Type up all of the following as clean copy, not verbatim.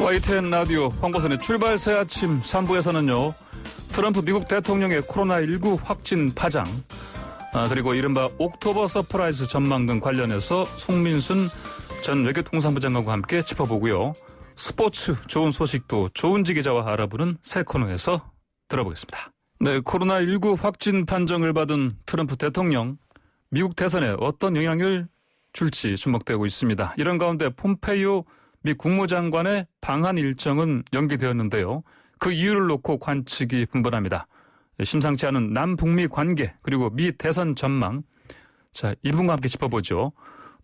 YTN 라디오 황보선의 출발 새 아침 3부에서는요. 트럼프 미국 대통령의 코로나19 확진 파장, 그리고 이른바 옥토버 서프라이즈 전망 등 관련해서 송민순 전 외교통상부 장관과 함께 짚어보고요. 스포츠 좋은 소식도 조은지 기자와 알아보는 새 코너에서 들어보겠습니다. 네, 코로나19 확진 판정을 받은 트럼프 대통령, 미국 대선에 어떤 영향을 줄지 주목되고 있습니다. 이런 가운데 폼페이오 미 국무장관의 방한 일정은 연기되었는데요. 그 이유를 놓고 관측이 분분합니다. 심상치 않은 남북미 관계 그리고 미 대선 전망. 자, 이분과 함께 짚어보죠.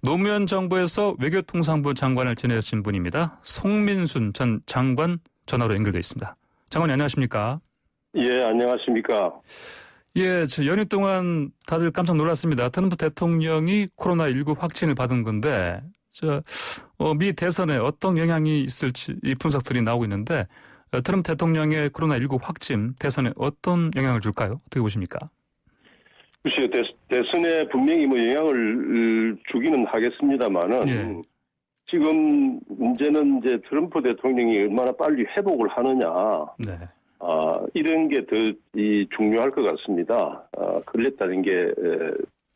노무현 정부에서 외교통상부 장관을 지내신 분입니다. 송민순 전 장관 전화로 연결되어 있습니다. 장관님 안녕하십니까? 예, 안녕하십니까? 예, 연휴 동안 다들 깜짝 놀랐습니다. 트럼프 대통령이 코로나19 확진을 받은 건데 미 대선에 어떤 영향이 있을지 이 분석들이 나오고 있는데 트럼프 대통령의 코로나19 확진 대선에 어떤 영향을 줄까요? 어떻게 보십니까? 글쎄요, 대선에 분명히 영향을 주기는 하겠습니다만은 예. 지금 문제는 이제 트럼프 대통령이 얼마나 빨리 회복을 하느냐. 네. 이런 게 더 중요할 것 같습니다. 걸렸다는 게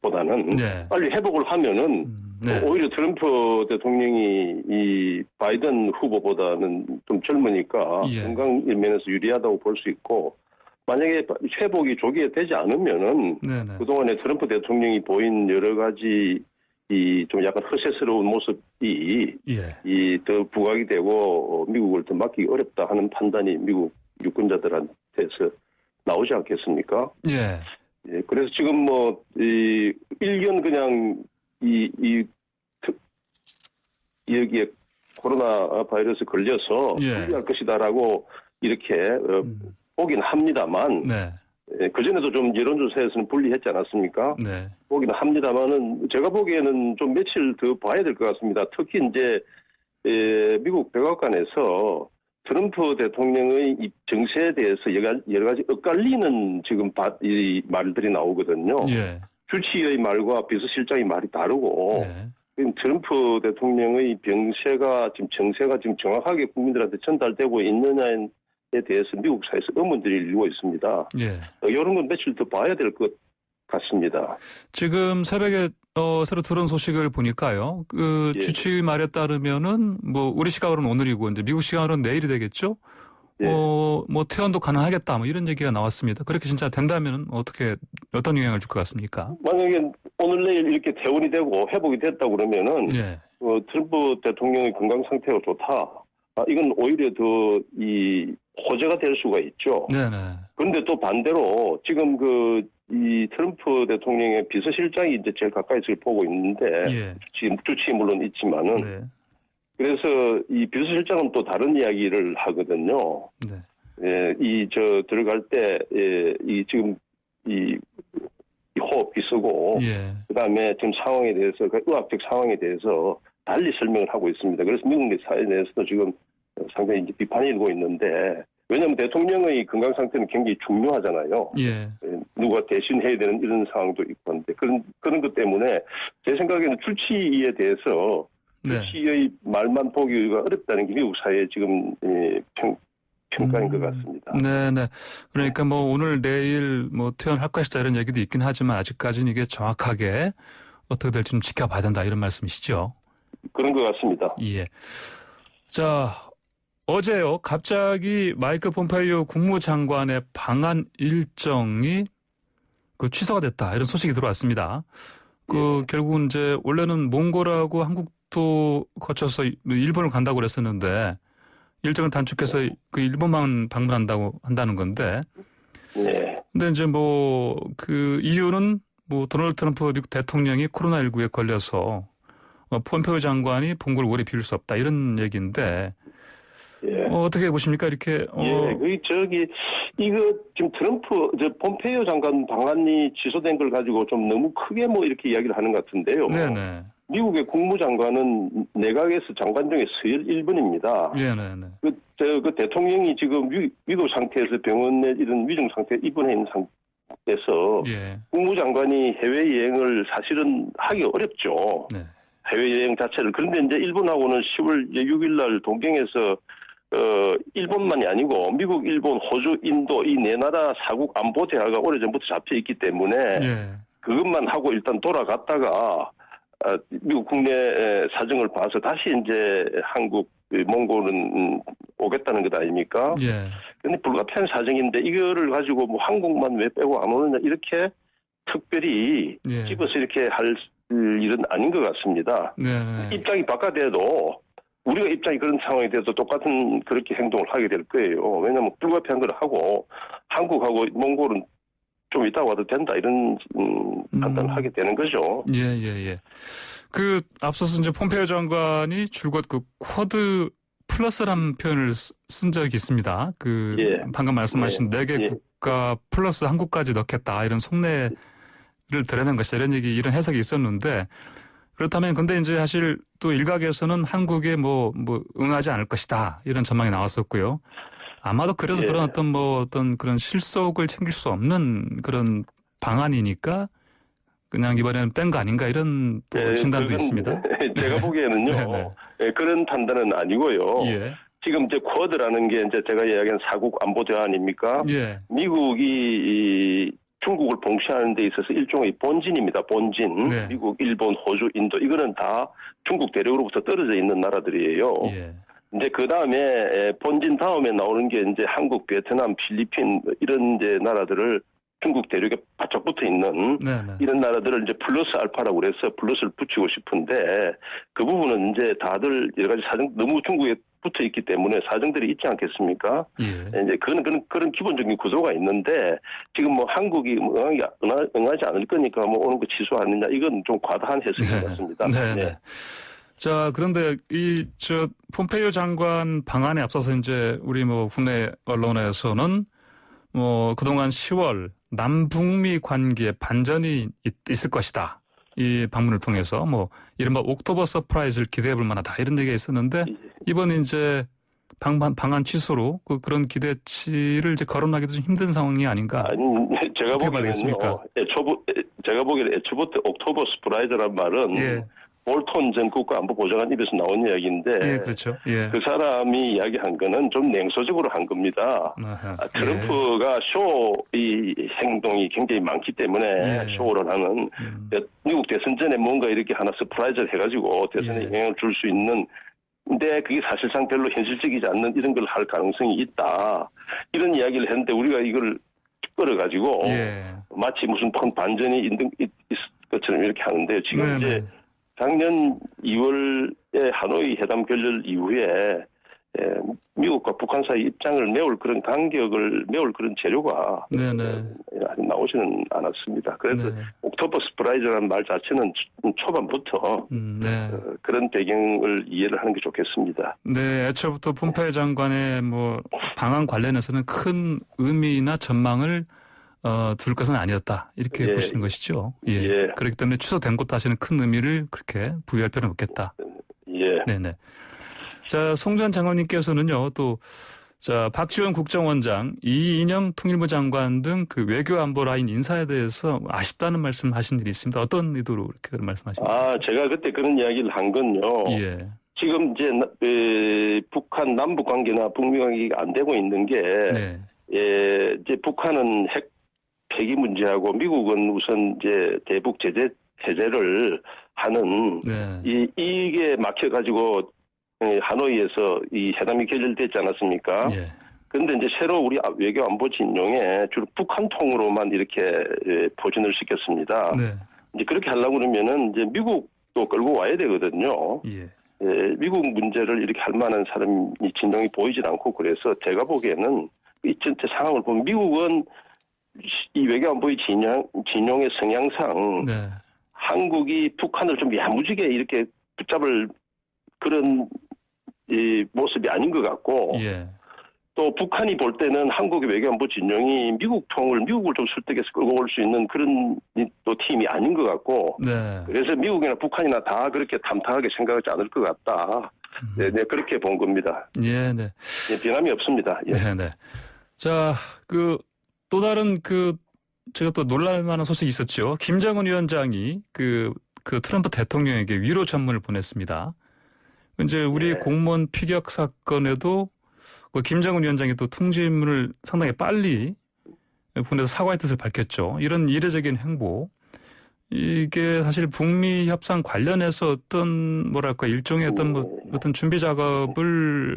보다는 네. 빨리 회복을 하면은 네. 오히려 트럼프 대통령이 이 바이든 후보보다는 좀 젊으니까 예. 건강 면에서 유리하다고 볼 수 있고, 만약에 회복이 조기에 되지 않으면은 네네. 그동안에 트럼프 대통령이 보인 여러 가지 좀 약간 허세스러운 모습이 예. 더 부각이 되고 미국을 더 맡기기 어렵다 하는 판단이 미국 유권자들한테서 나오지 않겠습니까? 예. 예, 그래서 지금 일견 그냥 여기에 코로나 바이러스 걸려서 불리할 것이다라고 이렇게 보긴 합니다만, 네. 그전에도 좀 여론조사에서는 불리했지 않았습니까? 네. 보긴 합니다만은 제가 보기에는 좀 며칠 더 봐야 될 것 같습니다. 특히 이제 미국 백악관에서 트럼프 대통령의 정세에 대해서 여러 가지 엇갈리는 지금 이 말들이 나오거든요. 예. 주치의 말과 비서실장의 말이 다르고, 네. 트럼프 대통령의 병세가 지금 정세가 지금 정확하게 국민들한테 전달되고 있느냐에 대해서 미국 사회에서 의문들이 일고 있습니다. 예. 이런 건 며칠 더 봐야 될 것 같습니다. 지금 새벽에 새로 들은 소식을 보니까요. 예. 주치의 말에 따르면은 우리 시각으로는 오늘이고 이제 미국 시각으로는 내일이 되겠죠. 예. 퇴원도 가능하겠다 이런 얘기가 나왔습니다. 그렇게 진짜 된다면 어떤 영향을 줄 것 같습니까? 만약에 오늘 내일 이렇게 퇴원이 되고 회복이 됐다고 그러면은 예. 트럼프 대통령의 건강 상태가 좋다. 이건 오히려 더 호재가 될 수가 있죠. 네네. 그런데 또 반대로 지금 이 트럼프 대통령의 비서실장이 이제 제일 가까이서 보고 있는데, 예. 주치의 물론 있지만은, 네. 그래서 이 비서실장은 또 다른 이야기를 하거든요. 네. 들어갈 때, 지금 호흡기 쓰고, 예. 그 다음에 지금 상황에 대해서, 의학적 상황에 대해서 달리 설명을 하고 있습니다. 그래서 미국 사회 내에서도 지금 상당히 이제 비판이 일고 있는데, 왜냐하면 대통령의 건강 상태는 굉장히 중요하잖아요. 예. 누가 대신해야 되는 이런 상황도 있고 한데, 그런 것 때문에 제 생각에는 주치의에 대해서 네. 주치의의 말만 보기가 어렵다는 게 미국 사회의 지금 평가인 것 같습니다. 네네. 그러니까 오늘 내일 퇴원할 것이다 이런 얘기도 있긴 하지만 아직까지는 이게 정확하게 어떻게 될지 좀 지켜봐야 된다 이런 말씀이시죠? 그런 것 같습니다. 예. 자, 어제요, 갑자기 마이크 폼페이오 국무장관의 방한 일정이 취소가 됐다. 이런 소식이 들어왔습니다. 결국은 이제 원래는 몽골하고 한국도 거쳐서 일본을 간다고 그랬었는데 일정을 단축해서 일본만 한다는 건데. 네. 근데 이제 이유는 도널드 트럼프 미국 대통령이 코로나19에 걸려서 폼페이오 장관이 본국을 오래 비울 수 없다. 이런 얘기인데. 예. 어떻게 보십니까? 이렇게. 이거 지금 폼페이오 장관 방한이 취소된 걸 가지고 좀 너무 크게 이렇게 이야기를 하는 것 같은데요. 네네. 미국의 국무장관은 내각에서 장관 중에 서열 1번입니다. 네네네. 그 대통령이 지금 위급 상태에서 병원에 이런 위중 상태에 입원해 있는 상태에서 예. 국무장관이 해외여행을 사실은 하기 어렵죠. 네. 해외여행 자체를. 그런데 이제 일본하고는 10월 6일 날 동경에서 일본만이 아니고 미국, 일본, 호주, 인도 이 네 나라 사국 안보 대화가 오래전부터 잡혀 있기 때문에 예. 그것만 하고 일단 돌아갔다가 미국 국내 사정을 봐서 다시 이제 한국 몽골은 오겠다는 것 아닙니까? 예. 근데 불가피한 사정인데 이거를 가지고 뭐 한국만 왜 빼고 안 오느냐 이렇게 특별히 예. 집어서 이렇게 할 일은 아닌 것 같습니다. 네. 입장이 바꿔돼도 우리가 입장이 그런 상황이 돼도 똑같은 그렇게 행동을 하게 될 거예요. 왜냐하면 불가피한 걸 하고 한국하고 몽골은 좀 이따 와도 된다 이런 판단을 하게 되는 거죠. 예. 그 앞서서 이제 폼페이오 장관이 줄곧 그 쿼드 플러스라는 표현을 쓴 적이 있습니다. 그 예. 방금 말씀하신 네 개 예. 국가 플러스 한국까지 넣겠다 이런 속내를 드러낸 것이다 이런 얘기 이런 해석이 있었는데 그렇다면 근데 이제 사실 또 일각에서는 한국에 뭐 응하지 않을 것이다 이런 전망이 나왔었고요. 아마도 그래서 예. 그런 어떤 그런 실속을 챙길 수 없는 그런 방안이니까 그냥 이번에는 뺀 거 아닌가 이런 또 진단도 있습니다. 제가 보기에는요. 그런 판단은 아니고요. 예. 지금 이제 쿼드라는 게 이제 제가 이야기한 사국 안보 대화 아닙니까? 예. 미국이 중국을 봉쇄하는 데 있어서 일종의 본진입니다. 본진. 네. 미국, 일본, 호주, 인도 이거는 다 중국 대륙으로부터 떨어져 있는 나라들이에요. 예. 이제 그 다음에 본진 다음에 나오는 게 이제 한국, 베트남, 필리핀 이런 이제 나라들을 중국 대륙에 바짝 붙어 있는 네네. 이런 나라들을 이제 플러스 알파라고 그래서 플러스를 붙이고 싶은데 그 부분은 이제 다들 여러 가지 사정 너무 중국에 붙어 있기 때문에 사정들이 있지 않겠습니까? 예. 이제 그런 기본적인 구조가 있는데 지금 뭐 한국이 응하지 않을 거니까 뭐 오는 거 취소하느냐 이건 좀 과다한 해석인 것 같습니다. 네. 자, 그런데 폼페이오 장관 방안에 앞서서 이제 우리 뭐 국내 언론에서는 뭐 그동안 10월 남북미 관계에 반전이 있을 것이다. 이 방문을 통해서 뭐 이른바 옥토버 서프라이즈를 기대해 볼 만하다. 이런 얘기가 있었는데 이번 이제 방한 취소로 그런 기대치를 이제 거론하기도 좀 힘든 상황이 아닌가. 아니, 제가 보기에는요. 제가 보기에는 애초부터 옥토버 서프라이즈란 말은 예. 볼턴 전 국가안보보좌관 입에서 나온 이야기인데 예, 그렇죠. 예. 그 사람이 이야기한 거는 좀 냉소적으로 한 겁니다. 아하, 트럼프가 쇼의 행동이 굉장히 많기 때문에 쇼를 하는 미국 대선 전에 뭔가 이렇게 하나 서프라이즈를 해가지고 대선에 영향을 줄 수 있는 근데 그게 사실상 별로 현실적이지 않는 이런 걸 할 가능성이 있다. 이런 이야기를 했는데 우리가 이걸 끌어가지고 마치 무슨 큰 반전이 있을 것처럼 이렇게 하는데 지금 이제 작년 2월에 하노이 회담 결렬 이후에 미국과 북한 사이 입장을 메울 그런 간격을 메울 그런 재료가 아직 나오지는 않았습니다. 그래서 옥토버 서프라이즈라는 말 자체는 초반부터 그런 배경을 이해를 하는 게 좋겠습니다. 네, 애초부터 폼페이오 장관의 뭐 방안 관련해서는 큰 의미나 전망을 둘 것은 아니었다. 이렇게 보시는 것이죠. 예. 그렇기 때문에 취소된 것도 사실은 큰 의미를 그렇게 부여할 필요는 없겠다. 예. 네네. 자, 송 전 장관님께서는요, 또, 박지원 국정원장, 이인영 통일부 장관 등 그 외교 안보 라인 인사에 대해서 아쉽다는 말씀 하신 일이 있습니다. 어떤 의도로 이렇게 말씀하십니까? 제가 그때 그런 이야기를 한 건요. 예. 지금 이제, 북한 남북 관계나 북미 관계가 안 되고 있는 게, 이제 북한은 폐기 문제하고 미국은 우선 이제 대북 제재 해제를 하는 이게 막혀가지고 하노이에서 이 회담이 결렬됐지 않았습니까? 그런데 이제 새로 우리 외교 안보 진영에 주로 북한 통으로만 이렇게 포진을 시켰습니다. 이제 그렇게 하려고 그러면은 이제 미국도 끌고 와야 되거든요. 미국 문제를 이렇게 할 만한 사람이 진영이 보이질 않고 그래서 제가 보기에는 이 전체 상황을 보면 미국은 이 외교안보의 진영의 성향상 한국이 북한을 좀 야무지게 이렇게 붙잡을 그런 이 모습이 아닌 것 같고 또 북한이 볼 때는 한국의 외교안보 진영이 미국을 좀 설득해서 끌고 올 수 있는 그런 또 팀이 아닌 것 같고 그래서 미국이나 북한이나 다 그렇게 탐탁하게 생각하지 않을 것 같다. 그렇게 본 겁니다. 변함이 없습니다. 자, 또 다른 제가 또 놀랄만한 소식이 있었죠. 김정은 위원장이 그 트럼프 대통령에게 위로 전문을 보냈습니다. 이제 우리 공무원 피격 사건에도 그 김정은 위원장이 또 통지문을 상당히 빨리 보내서 사과의 뜻을 밝혔죠. 이런 이례적인 행보. 이게 사실 북미 협상 관련해서 어떤 뭐랄까 일종의 어떤 준비 작업을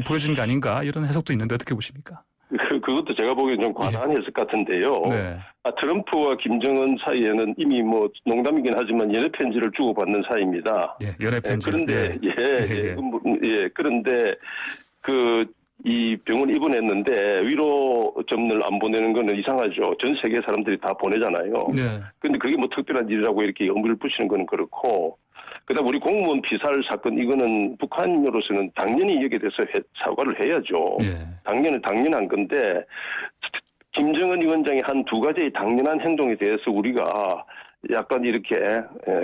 보여준 게 아닌가 이런 해석도 있는데 어떻게 보십니까? 그것도 제가 보기엔 좀 과다한 해석 같은데요. 네. 트럼프와 김정은 사이에는 이미 뭐 농담이긴 하지만 연애 편지를 주고받는 사이입니다. 예, 연애 편지. 그런데 그런데 이 병원 입원했는데 위로 점을 안 보내는 거는 이상하죠. 전 세계 사람들이 다 보내잖아요. 네. 근데 그게 뭐 특별한 일이라고 이렇게 엄지를 붙이는 거는 그렇고, 그다음 우리 공무원 피살 사건 이거는 북한으로서는 당연히 여기에 대해서 사과를 해야죠. 예. 당연한 건데 김정은 위원장이 한 두 가지의 당연한 행동에 대해서 우리가 약간 이렇게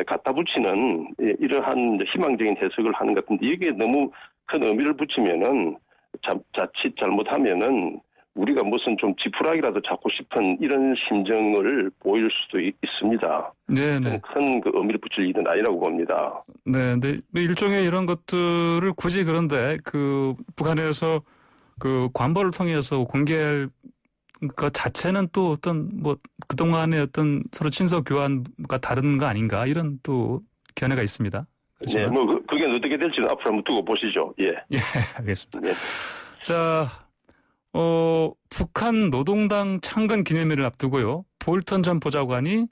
갖다 붙이는 이러한 희망적인 해석을 하는 것 같은데 여기에 너무 큰 의미를 붙이면은 자칫 잘못하면은 우리가 무슨 좀 지푸라기라도 잡고 싶은 이런 심정을 보일 수도 있습니다. 네네. 큰 의미를 붙일 일은 아니라고 봅니다. 네, 근데 일종의 이런 것들을 굳이 그런데 북한에서 관보를 통해서 공개할 것 자체는 또 어떤 그동안의 어떤 서로 친서 교환과 다른 거 아닌가 이런 또 견해가 있습니다. 네, 그게 어떻게 될지는 앞으로 한번 두고 보시죠. 예. 예, 알겠습니다. 네. 자, 북한 노동당 창건 기념일을 앞두고요. 볼턴 전 보좌관이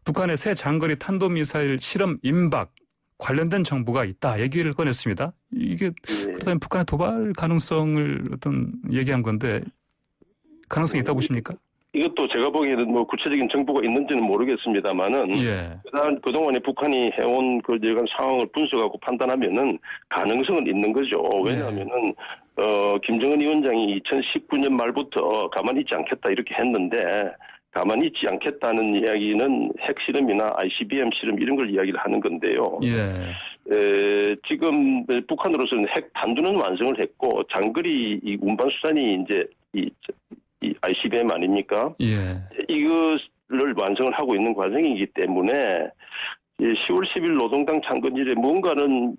북한의 새 장거리 탄도미사일 실험 임박 관련된 정보가 있다 얘기를 꺼냈습니다. 이게 그렇다면 북한의 도발 가능성을 얘기한 건데 가능성이 있다고 보십니까? 이것도 제가 보기에는 뭐 구체적인 정보가 있는지는 모르겠습니다만은 예. 그동안에 북한이 해온 여러 상황을 분석하고 판단하면은 가능성은 있는 거죠. 왜냐하면은 김정은 위원장이 2019년 말부터 가만히 있지 않겠다 이렇게 했는데 가만히 있지 않겠다는 이야기는 핵실험이나 ICBM 실험 이런 걸 이야기를 하는 건데요. 예. 지금 북한으로서는 핵 단두는 완성을 했고 장거리 이 운반 수단이 이제 이 ICBM 아닙니까? 예. 이것을 완성을 하고 있는 과정이기 때문에 10월 10일 노동당 창건일에 뭔가는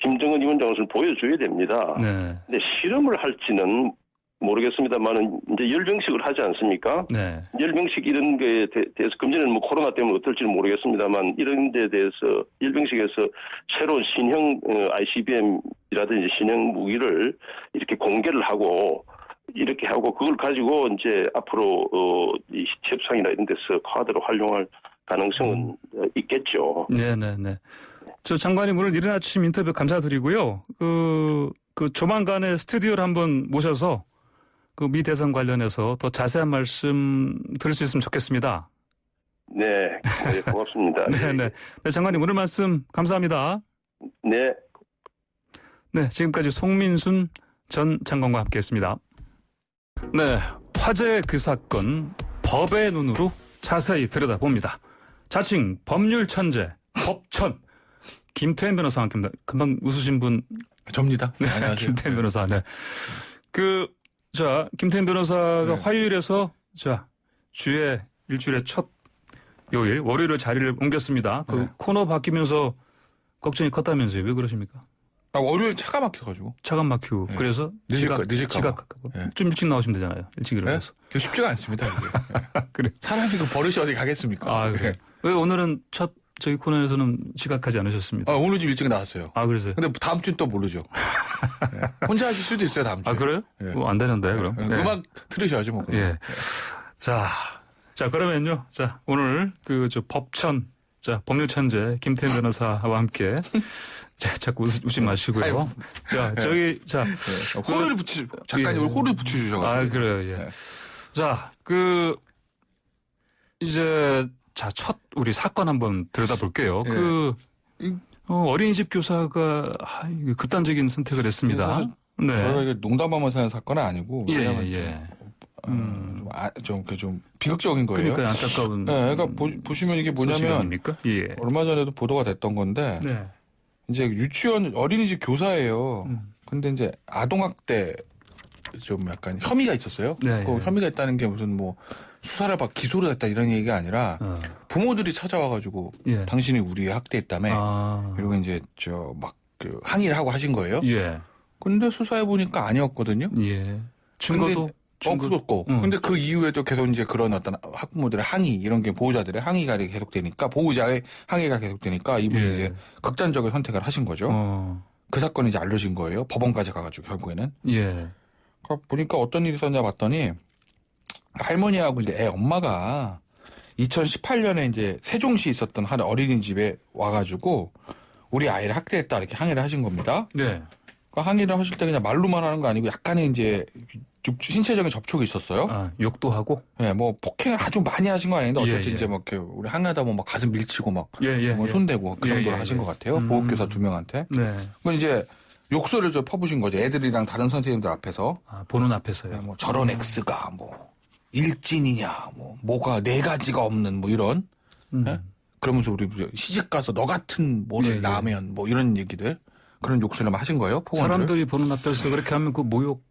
김정은 위원장을 보여줘야 됩니다. 네. 근데 실험을 할지는 모르겠습니다만은 이제 열병식을 하지 않습니까? 네. 열병식 이런 거에 대해서 금전에는 뭐 코로나 때문에 어떨지는 모르겠습니다만 이런 데 대해서 열병식에서 새로운 신형 ICBM이라든지 신형 무기를 이렇게 공개를 하고 이렇게 하고 그걸 가지고 이제 앞으로 이 협상이나 이런 데서 카드로 활용할 가능성은 있겠죠. 네네네. 저 장관님 오늘 이른 아침 인터뷰 감사드리고요. 조만간에 스튜디오를 한번 모셔서 미 대선 관련해서 더 자세한 말씀 들을 수 있으면 좋겠습니다. 네, 고맙습니다. 네네. 네, 장관님 오늘 말씀 감사합니다. 네. 네, 지금까지 송민순 전 장관과 함께했습니다. 네, 화제의 그 사건 법의 눈으로 자세히 들여다봅니다. 자칭 법률 천재, 법천 김태현 변호사와 함께합니다. 금방 웃으신 분 접니다. 네, 안녕하세요. 김태현 변호사. 네. 김태현 변호사가 화요일에서 주에 일주일의 첫 요일 월요일로 자리를 옮겼습니다. 코너 바뀌면서 걱정이 컸다면서요. 왜 그러십니까? 월요일 차가 막혀가지고. 차가 막히고 그래서 지각하고 좀 일찍 나오시면 되잖아요. 일찍 일어나서. 네? 쉽지가 않습니다. 그래. 사람이 버릇이 어디 가겠습니까? 그래. 왜 오늘은 첫 저희 코너에서는 지각하지 않으셨습니다. 오늘 좀 일찍 나왔어요. 그러세요? 근데 다음 주는 또 모르죠. 네. 혼자 하실 수도 있어요, 다음 주에. 그래요? 네. 안 되는데, 그럼. 네. 음악 들으셔야죠, 뭐. 예. 자, 그러면요. 오늘 법천, 법률 천재 김태현 변호사와 함께 자꾸 웃지 마시고요. 호를 작가님 호를 붙여주셔가지고. 그래요, 예. 네. 이제 첫 우리 사건 한번 들여다볼게요. 어린이집 교사가 극단적인 선택을 했습니다. 네. 저희가 이게 농담하면서 하는 사건은 아니고. 좀 비극적인 거예요. 그러니까 안타까운. 네, 그러니까 보시면 이게 뭐냐면 얼마 전에도 보도가 됐던 건데 이제 유치원 어린이집 교사예요. 근데 이제 아동학대 좀 약간 혐의가 있었어요. 그 혐의가 있다는 게 무슨 뭐 수사를 기소를 했다 이런 얘기가 아니라 부모들이 찾아와가지고 당신이 우리 학대했다며. 그리고 이제 항의를 하고 하신 거예요. 근데 수사해 보니까 아니었거든요. 예. 증거도 없었고. 근데 그 이후에도 계속 이제 그런 어떤 학부모들의 항의 이런 게 보호자들의 항의가 계속되니까 보호자의 항의가 계속되니까 이분이 이제 극단적인 선택을 하신 거죠. 그 사건이 이제 알려진 거예요. 법원까지 가가지고 결국에는. 예. 그러니까 보니까 어떤 일이 있었냐 봤더니 할머니하고 이제 애 엄마가 2018년에 이제 세종시에 있었던 한 어린이집에 와가지고 우리 아이를 학대했다 이렇게 항의를 하신 겁니다. 네. 그러니까 항의를 하실 때 그냥 말로만 하는 거 아니고 약간의 이제 신체적인 접촉이 있었어요. 아, 욕도 하고? 네, 뭐 폭행을 아주 많이 하신 건 아닌데 어쨌든 이제 막 이렇게 우리 항의하다 보면 막 가슴 밀치고 막 뭐 손대고 그 정도로 하신 것 같아요. 보호교사 2명한테. 네. 그건 이제 욕설을 좀 퍼부신 거죠. 애들이랑 다른 선생님들 앞에서. 아, 보는 앞에서요. 네, 뭐 저런 X가 뭐 일진이냐, 뭐가 네 가지가 없는 뭐 이런. 네? 그러면서 우리 시집 가서 너 같은 모를 낳으면 뭐 이런 얘기들 그런 욕설을 하신 거예요. 폭언을. 사람들이 보는 앞에서 그렇게 하면 그 모욕.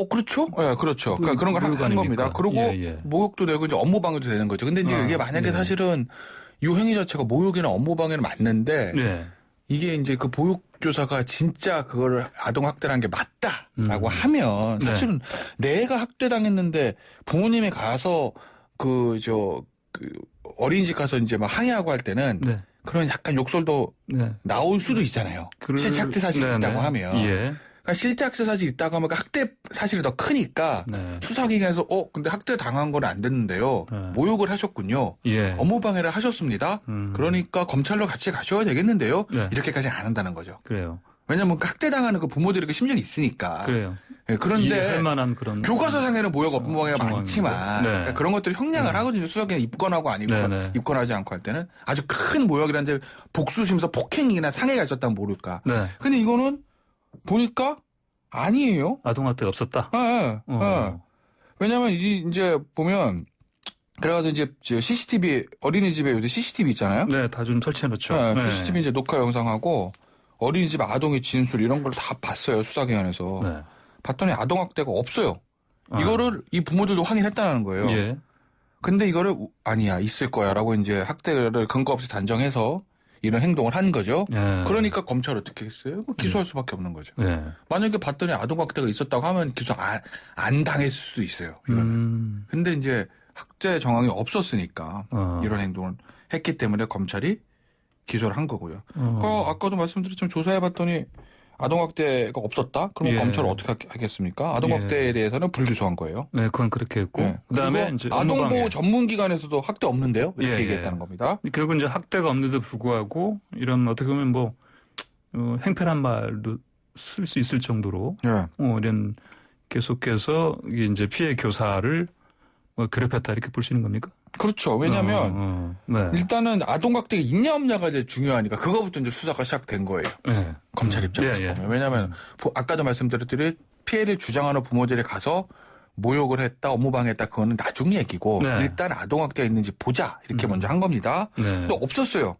그렇죠. 예, 그렇죠. 그러니까 그런 걸 한 겁니다. 그리고 모욕도 되고 이제 업무방해도 되는 거죠. 근데 이제 이게 만약에 사실은 이 행위 자체가 모욕이나 업무방해는 맞는데 이게 이제 그 보육교사가 진짜 그거를 아동학대라는 게 맞다라고 하면 사실은 내가 학대당했는데 부모님이 가서 그 어린이집 가서 이제 막 항의하고 할 때는 그런 약간 욕설도 나올 수도 있잖아요. 실제 학대 사실이 있다고 하면. 그러니까 실제 학대 사실이 있다고 하면 학대 사실이 더 크니까 수사기관에서 근데 학대 당한 건 안 됐는데요. 모욕을 하셨군요. 업무방해를 하셨습니다. 그러니까 검찰로 같이 가셔야 되겠는데요. 이렇게까지는 안 한다는 거죠. 그래요. 왜냐하면 학대 당하는 그 부모들이 그 심정이 있으니까. 그래요. 그런데 할 만한 그런 교과서상에는 모욕 업무방해가 많지만 그러니까 그런 것들이 형량을 하거든요. 수사기관 입건하고 안 입건하지 않고 할 때는 아주 큰 모욕이라는 복수심에서 폭행이나 상해가 있었다면 모를까. 근데 이거는 보니까 아니에요. 아동학대가 없었다. 왜냐하면 이제 보면 그래가지고 이제 CCTV 어린이집에 요새 CCTV 있잖아요. 네, 다 좀 설치해놓죠. CCTV 이제 녹화 영상하고 어린이집 아동의 진술 이런 걸 다 봤어요. 수사기관에서. 봤더니 아동학대가 없어요. 이거를 이 부모들도 확인했다는 거예요. 근데 이거를 아니야 있을 거야라고 이제 학대를 근거 없이 단정해서 이런 행동을 한 거죠. 그러니까 검찰 어떻게 했어요? 기소할 수밖에 없는 거죠. 만약에 봤더니 아동학대가 있었다고 하면 기소 안 당했을 수도 있어요. 이거는. 근데 이제 학대 정황이 없었으니까 이런 행동을 했기 때문에 검찰이 기소를 한 거고요. 아까도 말씀드렸지만 조사해봤더니 아동학대가 없었다? 그러면 검찰은 어떻게 하겠습니까? 아동학대에 대해서는 불기소한 거예요. 네, 그건 그렇게 했고. 그다음에 이제 아동보호 전문기관에서도 학대 없는데요? 이렇게 얘기했다는 겁니다. 결국 이제 학대가 없는데도 불구하고 이런 어떻게 보면 뭐 행편한 말도 쓸 수 있을 정도로 이런 계속해서 이제 피해 교사를 괴롭혔다 이렇게 볼 수 있는 겁니까? 그렇죠. 왜냐하면 일단은 아동학대가 있냐 없냐가 이제 중요하니까 그거부터 이제 수사가 시작된 거예요. 검찰 입장에서 보면. 왜냐하면 아까도 말씀드렸듯이 피해를 주장하는 부모들이 가서 모욕을 했다, 업무방해했다 그거는 나중 얘기고 일단 아동학대가 있는지 보자 이렇게 먼저 한 겁니다. 근데 없었어요.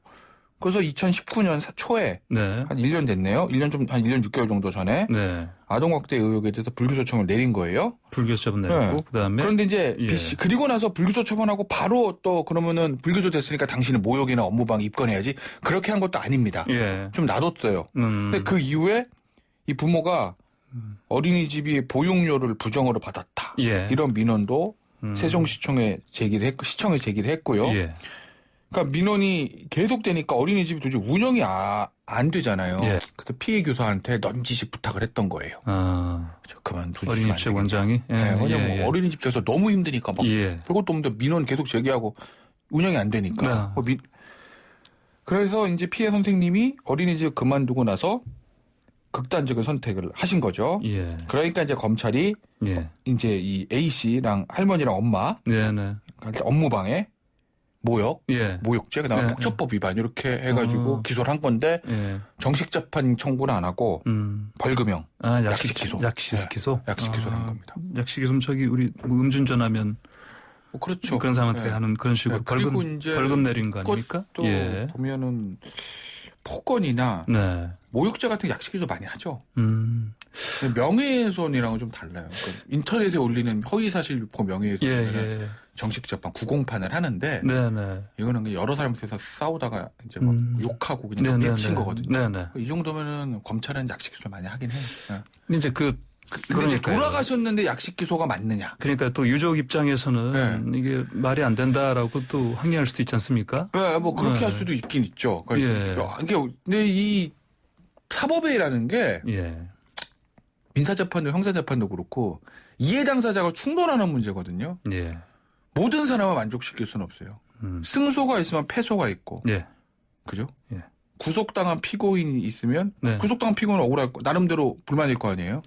그래서 2019년 초에 한 1년 됐네요. 한 1년 6개월 정도 전에 아동학대 의혹에 대해서 불기소 처분을 내린 거예요. 불기소 처분 내렸고 그다음에 그런데 이제 그리고 나서 불기소 처분하고 바로 또 그러면은 불기소 됐으니까 당신은 모욕이나 업무방해 입건해야지 그렇게 한 것도 아닙니다. 좀 놔뒀어요. 근데 그 이후에 이 부모가 어린이집이 보육료를 부정으로 받았다. 이런 민원도 세종시청에 시청에 제기를 했고요. 그러니까 민원이 계속되니까 어린이집이 도저히 운영이 안 되잖아요. 그래서 피해 교사한테 넌지시 부탁을 했던 거예요. 그만두지 어린이집 원장이? 왜냐면 어린이집 쪽에서 너무 힘드니까 막 그것도 없는데 민원 계속 제기하고 운영이 안 되니까. 그래서 이제 피해 선생님이 어린이집 그만두고 나서 극단적인 선택을 하신 거죠. 그러니까 이제 검찰이 이제 이 A 씨랑 할머니랑 엄마 업무방해 모욕죄, 그다음에 폭처법 위반 이렇게 해가지고 기소를 한 건데 정식 재판 청구는 안 하고 벌금형, 약식 기소, 약식 기소를 한 겁니다. 약식 기소면 저기 우리 음주운전하면 그렇죠. 그런 사람한테 하는 그런 식으로 벌금 내린 거 아닙니까? 또 보면은 폭언이나 모욕죄 같은 약식 기소 많이 하죠. 명예훼손이랑은 좀 달라요. 그러니까 인터넷에 올리는 허위사실 유포 명예훼손은 정식 재판 구공판을 하는데 이거는 여러 사람에서 싸우다가 이제 막 욕하고 그냥 미친 거거든요. 이 정도면은 검찰은 약식 기소 많이 하긴 해요. 근데 이제 근데 이제 돌아가셨는데 약식 기소가 맞느냐? 그러니까 또 유족 입장에서는 이게 말이 안 된다라고 또 항의할 수도 있지 않습니까? 네, 뭐 그렇게 할 수도 있긴 있죠. 그러니까 근데 이 사법회의라는 게 민사재판도 형사재판도 그렇고 이해 당사자가 충돌하는 문제거든요. 모든 사람을 만족시킬 수는 없어요. 승소가 있으면 패소가 있고, 그죠? 구속당한 피고인이 있으면 구속당한 피고인은 억울할 거 나름대로 불만일 거 아니에요.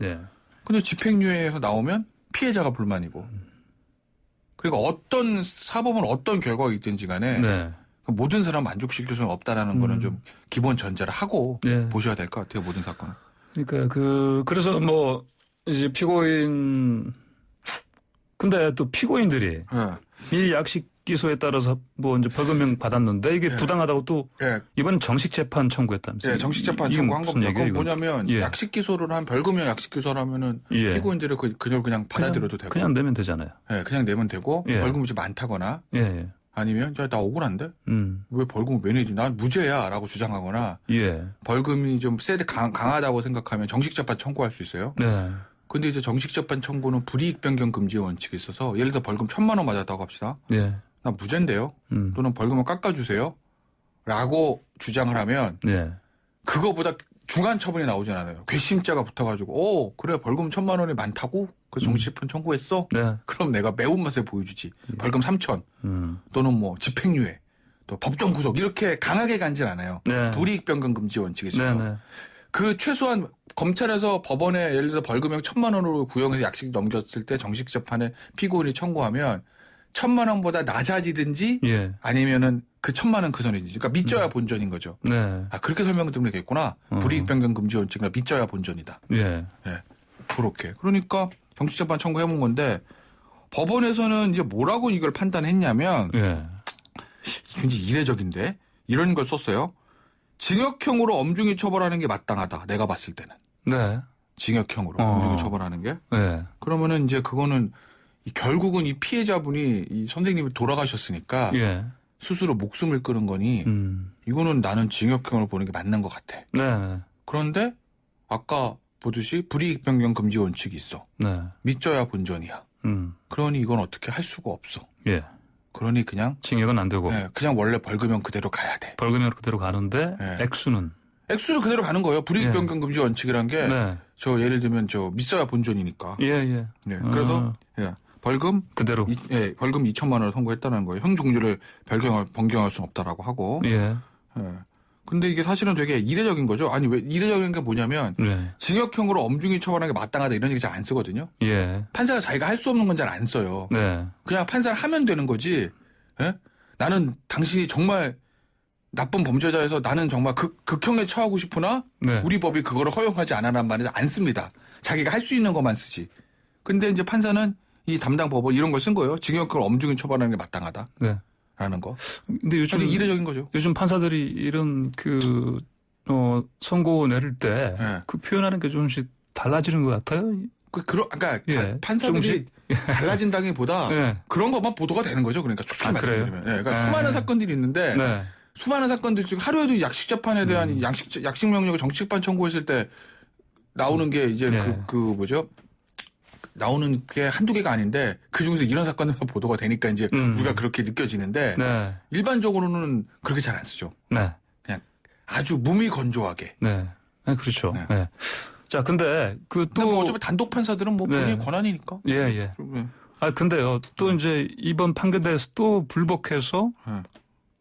근데 집행유예에서 나오면 피해자가 불만이고. 그러니까 어떤 사법은 어떤 결과가 있든지 간에 모든 사람 만족시킬 수는 없다라는 거는 좀 기본 전제를 하고 보셔야 될 것 같아요. 모든 사건은. 그러니까 그래서 뭐 이제 피고인 근데 또 피고인들이 이 약식 기소에 따라서 뭐 이제 벌금형 받았는데 이게 부당하다고 또 이번엔 정식 재판 청구했다면서요? 정식 재판 청구한 겁니다. 그건 뭐냐면 약식 기소를 한 벌금형 약식 기소를 하면은 피고인들이 그걸 그냥 받아들여도 되고 그냥 내면 되잖아요. 그냥 내면 되고 벌금이 좀 많다거나 아니면 야, 나 억울한데 왜 벌금을 왜 내지? 난 무죄야라고 주장하거나 벌금이 좀 세게 강하다고 생각하면 정식 재판 청구할 수 있어요. 근데 이제 정식 재판 청구는 불이익 변경 금지 원칙이 있어서 예를 들어 벌금 1,000만 원 맞았다고 합시다. 나 무죄인데요. 또는 벌금을 깎아주세요. 라고 주장을 하면 그거보다 중한 처분이 나오진 않아요. 괘씸죄가 붙어가지고 그래 벌금 1,000만 원이 많다고? 그래서 정식 재판 청구했어? 그럼 내가 매운맛을 보여주지. 벌금 3,000 또는 뭐 집행유예 또 법정 구속 이렇게 강하게 간진 않아요. 불이익 변경 금지 원칙이 있어서. 그 최소한 검찰에서 법원에 예를 들어 벌금형 1,000만 원으로 구형해서 약식 넘겼을 때 정식 재판에 피고인이 청구하면 1,000만 원보다 낮아지든지 아니면은 그 1,000만 원 그 선이든지. 그러니까 믿져야 본전인 거죠. 그렇게 설명드리면 되겠구나. 불이익 변경 금지 원칙이나 믿져야 본전이다. 그렇게. 그러니까 정식 재판 청구해본 건데 법원에서는 이제 뭐라고 이걸 판단했냐면 굉장히 이례적인데 이런 걸 썼어요. 징역형으로 엄중히 처벌하는 게 마땅하다. 내가 봤을 때는. 징역형으로 엄중히 처벌하는 게. 그러면은 이제 그거는 결국은 이 피해자분이 이 선생님이 돌아가셨으니까 스스로 목숨을 끊은 거니 이거는 나는 징역형을 보는 게 맞는 것 같아. 그런데 아까 보듯이 불이익 변경 금지 원칙이 있어. 믿져야 본전이야. 그러니 이건 어떻게 할 수가 없어. 그러니 그냥 징역은 안 되고 그냥 원래 벌금형 그대로 가야 돼. 벌금형 그대로 가는데 액수는 그대로 가는 거예요. 불이익 변경 금지 원칙이란 게 저 예를 들면 저 믿어야 본전이니까. 그래서 벌금 그대로 벌금 2,000만 원을 선고했다는 거예요. 형 종류를 변경할 수는 없다라고 하고. 근데 이게 사실은 되게 이례적인 거죠. 아니 왜 이례적인 게 뭐냐면 징역형으로 엄중히 처벌하는 게 마땅하다 이런 얘기 잘 안 쓰거든요. 판사가 자기가 할 수 없는 건 잘 안 써요. 그냥 판사를 하면 되는 거지. 나는 당신이 정말 나쁜 범죄자여서 나는 정말 극형에 처하고 싶으나 우리 법이 그거를 허용하지 않아란 말을 안 씁니다. 자기가 할 수 있는 것만 쓰지. 근데 이제 판사는 이 담당 법원 이런 걸 쓴 거예요. 징역형을 엄중히 처벌하는 게 마땅하다. 라는 거. 근데 요즘 이례적인 거죠. 요즘 판사들이 이런 선고 내릴 때 그 표현하는 게 조금씩 달라지는 것 같아요. 그러니까 판사들이 달라진다기보다 그런 것만 보도가 되는 거죠. 그러니까 솔직히 말씀드리면. 그러니까 수많은 사건들이 있는데 수많은 사건들이 지금 하루에도 약식 재판에 대한 약식 명령을 정식 재판 청구했을 때 나오는 게 이제 뭐죠? 나오는 게 한두 개가 아닌데 그중에서 이런 사건들만 보도가 되니까 이제 우리가 그렇게 느껴지는데 일반적으로는 그렇게 잘 안 쓰죠. 그냥 아주 무미건조하게. 그렇죠. 자, 근데 뭐 어차피 단독 판사들은 뭐 본인의 권한이니까. 근데요. 또 이제 이번 판결에서 또 불복해서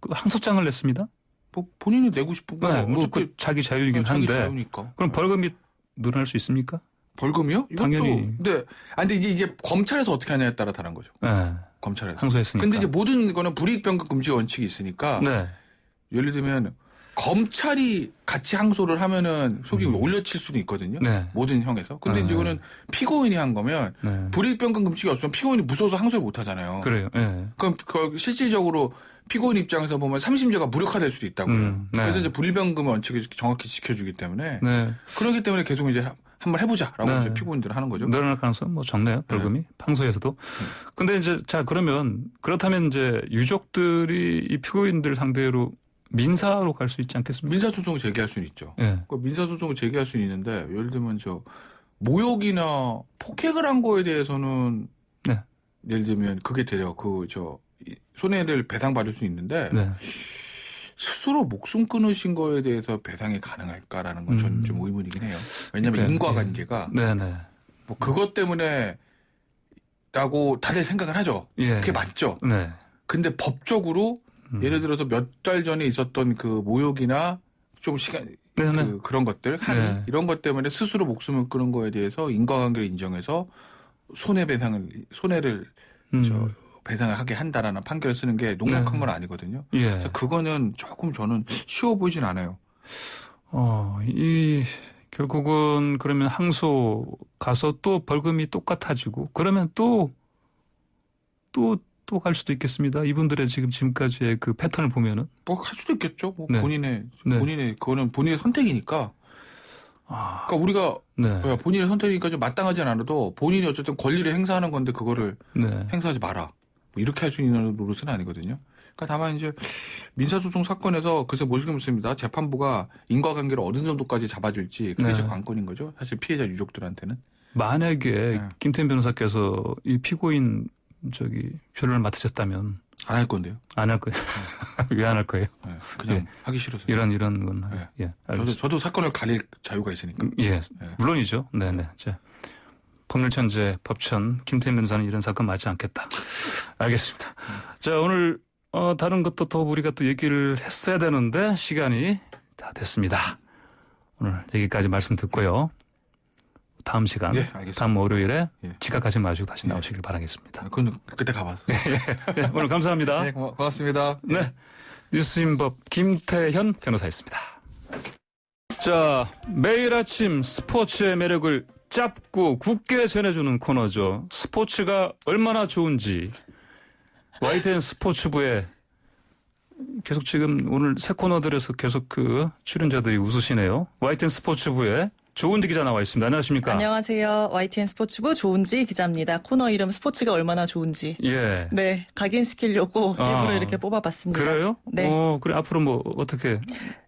항소장을 냈습니다. 뭐 본인이 내고 싶은 거. 뭐 자기 자유이긴 한데. 자유니까. 그럼 벌금이 늘어날 수 있습니까? 벌금이요? 당연히. 근데 이제 검찰에서 어떻게 하냐에 따라 다른 거죠. 검찰에서. 항소했으니까. 근데 이제 모든 거는 불이익 변경 금지 원칙이 있으니까. 예를 들면 검찰이 같이 항소를 하면은 속이 올려칠 수는 있거든요. 모든 형에서. 근데 이제 이거는 피고인이 한 거면 불이익 변경 금지가 없으면 피고인이 무서워서 항소를 못 하잖아요. 그래요. 그럼 실질적으로 피고인 입장에서 보면 3심제가 무력화될 수도 있다고요. 그래서 이제 불이익 변경 원칙을 정확히 지켜주기 때문에 그렇기 때문에 계속 이제 한번 해보자라고 네. 이제 피고인들은 하는 거죠. 늘어날 가능성 뭐 적네요. 벌금이 네. 평소에서도. 근데 이제 자 그러면 그렇다면 이제 유족들이 이 피고인들 상대로 민사로 갈 수 있지 않겠습니까? 민사소송 제기할 수는 있죠. 네. 민사소송을 제기할 수는 있는데 예를 들면 모욕이나 폭행을 한 거에 대해서는 네. 예를 들면 그게 돼요. 손해를 배상받을 수 있는데 네. 스스로 목숨 끊으신 거에 대해서 배상이 가능할까라는 건 저는 좀 의문이긴 해요. 왜냐하면 그러니까, 인과관계가 네네. 뭐 그것 때문에라고 다들 생각을 하죠. 예. 그게 맞죠. 네. 근데 법적으로 예를 들어서 몇 달 전에 있었던 그 모욕이나 좀 시간 그런 것들 네. 이런 것 때문에 스스로 목숨을 끊은 거에 대해서 인과관계를 인정해서 손해를 배상을 하게 한다라는 판결을 쓰는 게 녹록한 건 아니거든요. 예. 그래서 그거는 조금 저는 쉬워 보이진 않아요. 결국은 그러면 항소 가서 또 벌금이 똑같아지고 그러면 또 갈 수도 있겠습니다. 이분들의 지금까지의 그 패턴을 보면은. 뭐 할 수도 있겠죠. 뭐 네. 본인의 그거는 본인의 선택이니까. 그러니까 우리가 본인의 선택이니까 좀 마땅하진 않아도 본인이 어쨌든 권리를 행사하는 건데 그거를 행사하지 마라. 뭐 이렇게 할 수 있는 노릇은 아니거든요. 그러니까 다만 이제 민사소송 사건에서 그래서 모시겠습니다. 재판부가 인과관계를 어느 정도까지 잡아줄지 그게 이제 관건인 거죠. 사실 피해자 유족들한테는. 만약에 김태현 변호사께서 이 피고인 변론을 맡으셨다면 안 할 건데요. 안 할 거예요. 왜 안 할 거예요? 그냥 하기 싫어서. 이런 건. 저도 사건을 가릴 자유가 있으니까. 물론이죠. 네네. 법률천재 법천 김태현 변호사는 이런 사건 맞지 않겠다. 알겠습니다. 자 오늘 다른 것도 더 우리가 또 얘기를 했어야 되는데 시간이 다 됐습니다. 오늘 여기까지 말씀 듣고요. 다음 시간, 다음 월요일에 지각하지 마시고 다시 나오시길 바라겠습니다. 그건 그때 가봐서. 오늘 감사합니다. 네, 고맙습니다. 네, 뉴스인법 김태현 변호사였습니다. 자, 매일 아침 스포츠의 매력을 짧고 굳게 전해주는 코너죠. 스포츠가 얼마나 좋은지 YTN 스포츠부에 계속 지금 오늘 새 코너들에서 계속 출연자들이 웃으시네요. YTN 스포츠부에 조은지 기자 나와 있습니다. 안녕하십니까? 안녕하세요. YTN 스포츠부 조은지 기자입니다. 코너 이름 스포츠가 얼마나 좋은지. 예. 네, 각인시키려고 일부러 이렇게 뽑아봤습니다. 그래요? 네. 그래 앞으로 어떻게?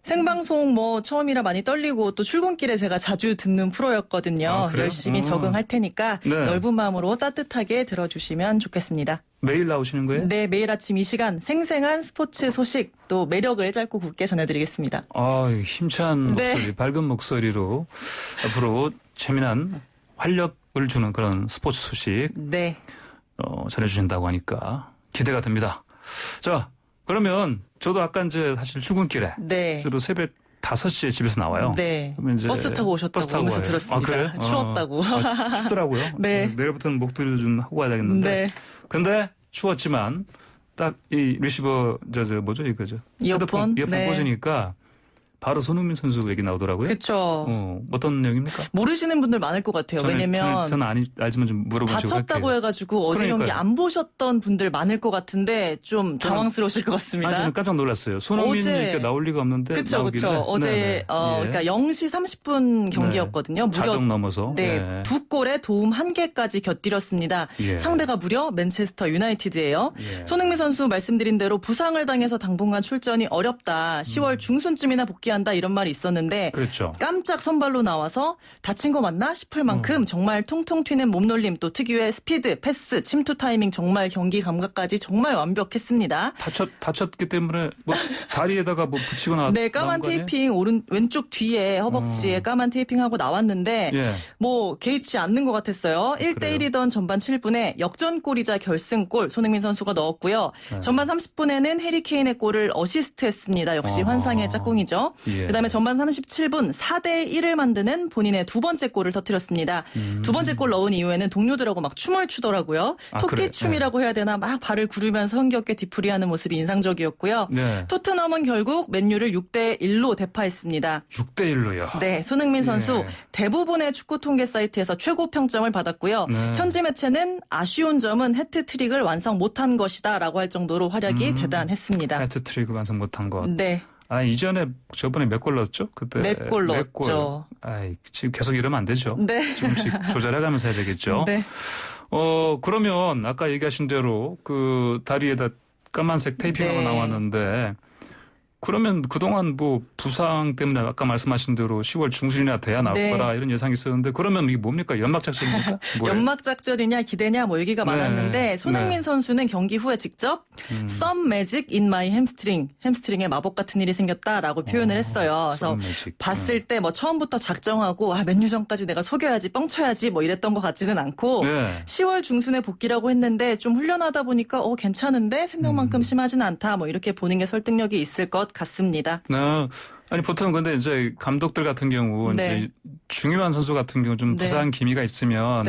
생방송 처음이라 많이 떨리고 또 출근길에 제가 자주 듣는 프로였거든요. 열심히 적응할 테니까 넓은 마음으로 따뜻하게 들어주시면 좋겠습니다. 매일 나오시는 거예요? 네, 매일 아침 이 시간 생생한 스포츠 소식 또 매력을 짧고 굵게 전해드리겠습니다. 힘찬 목소리, 밝은 목소리로 앞으로 재미난 활력을 주는 그런 스포츠 소식 전해주신다고 하니까 기대가 됩니다. 자, 그러면 저도 아까 사실 출근길에 저도 새벽 5시에 집에서 나와요. 네. 버스 타고 오셨다고 하면서 들었습니다. 그래요? 추웠다고. 춥더라고요. 네. 내일부터는 목도리도 좀 하고 가야 되겠는데. 근데 추웠지만 딱 이 리시버 이거죠. 이어폰 꽂으니까 바로 손흥민 선수 얘기 나오더라고요. 그렇죠. 어떤 내용입니까? 모르시는 분들 많을 것 같아요. 왜냐면 저는 알지만 좀 물어보시고 다쳤다고 해가지고 어제 경기 안 보셨던 분들 많을 것 같은데 좀 당황스러우실 것 같습니다. 저는 깜짝 놀랐어요. 손흥민이 나올 리가 없는데 그렇죠. 어제 그러니까 0시 30분 경기였거든요. 무려 자정 넘어서 두 골에 도움 1개까지 곁들였습니다. 상대가 무려 맨체스터 유나이티드예요. 손흥민 선수 말씀드린 대로 부상을 당해서 당분간 출전이 어렵다. 10월 중순쯤이나 복귀한다 이런 말이 있었는데 깜짝 선발로 나와서 다친 거 맞나 싶을 만큼 정말 통통 튀는 몸놀림 또 특유의 스피드, 패스, 침투 타이밍 정말 경기 감각까지 정말 완벽했습니다. 다쳤기 때문에 다리에다가 붙이고 나왔 네, 까만 테이핑 왼쪽 뒤에 허벅지에 까만 테이핑하고 나왔는데 개의치 않는 것 같았어요. 1대1이던 전반 7분에 역전골이자 결승골 손흥민 선수가 넣었고요. 전반 30분에는 해리 케인의 골을 어시스트했습니다. 역시 환상의 짝꿍이죠. 그다음에 전반 37분 4대1을 만드는 본인의 두 번째 골을 터뜨렸습니다. 두 번째 골 넣은 이후에는 동료들하고 막 춤을 추더라고요. 토끼춤이라고 해야 되나 막 발을 구르면서 흥겹게 뒤풀이하는 모습이 인상적이었고요. 토트넘은 결국 맨유를 6대1로 대파했습니다. 6대1로요? 네, 손흥민 선수 대부분의 축구 통계 사이트에서 최고 평점을 받았고요. 현지 매체는 아쉬운 점은 해트트릭을 완성 못한 것이다 라고 할 정도로 활약이 대단했습니다. 해트트릭을 완성 못한 것. 네. 이전에 저번에 몇 골 넣었죠? 그때 4골 넣었죠. 지금 계속 이러면 안 되죠. 네. 조금씩 조절해가면서 해야 되겠죠. 네. 그러면 아까 얘기하신 대로 그 다리에다 까만색 테이핑하고 나왔는데 그러면 그동안 뭐 부상 때문에 아까 말씀하신 대로 10월 중순이나 돼야 나올 거라 이런 예상이 있었는데 그러면 이게 뭡니까? 연막작전입니까? 연막작전이냐 기대냐 뭐 얘기가 많았는데 손흥민 선수는 경기 후에 직접 Some magic in my hamstring, 햄스트링에 마법 같은 일이 생겼다라고 표현을 했어요. 그래서 봤을 때 뭐 처음부터 작정하고 맨유전까지 내가 속여야지 뻥쳐야지 뭐 이랬던 것 같지는 않고 10월 중순에 복귀라고 했는데 좀 훈련하다 보니까 괜찮은데 생각만큼 심하진 않다 뭐 이렇게 보는 게 설득력이 있을 것 같습니다. 아니 보통 근데 이제 감독들 같은 경우 이제 중요한 선수 같은 경우 좀 부상 기미가 있으면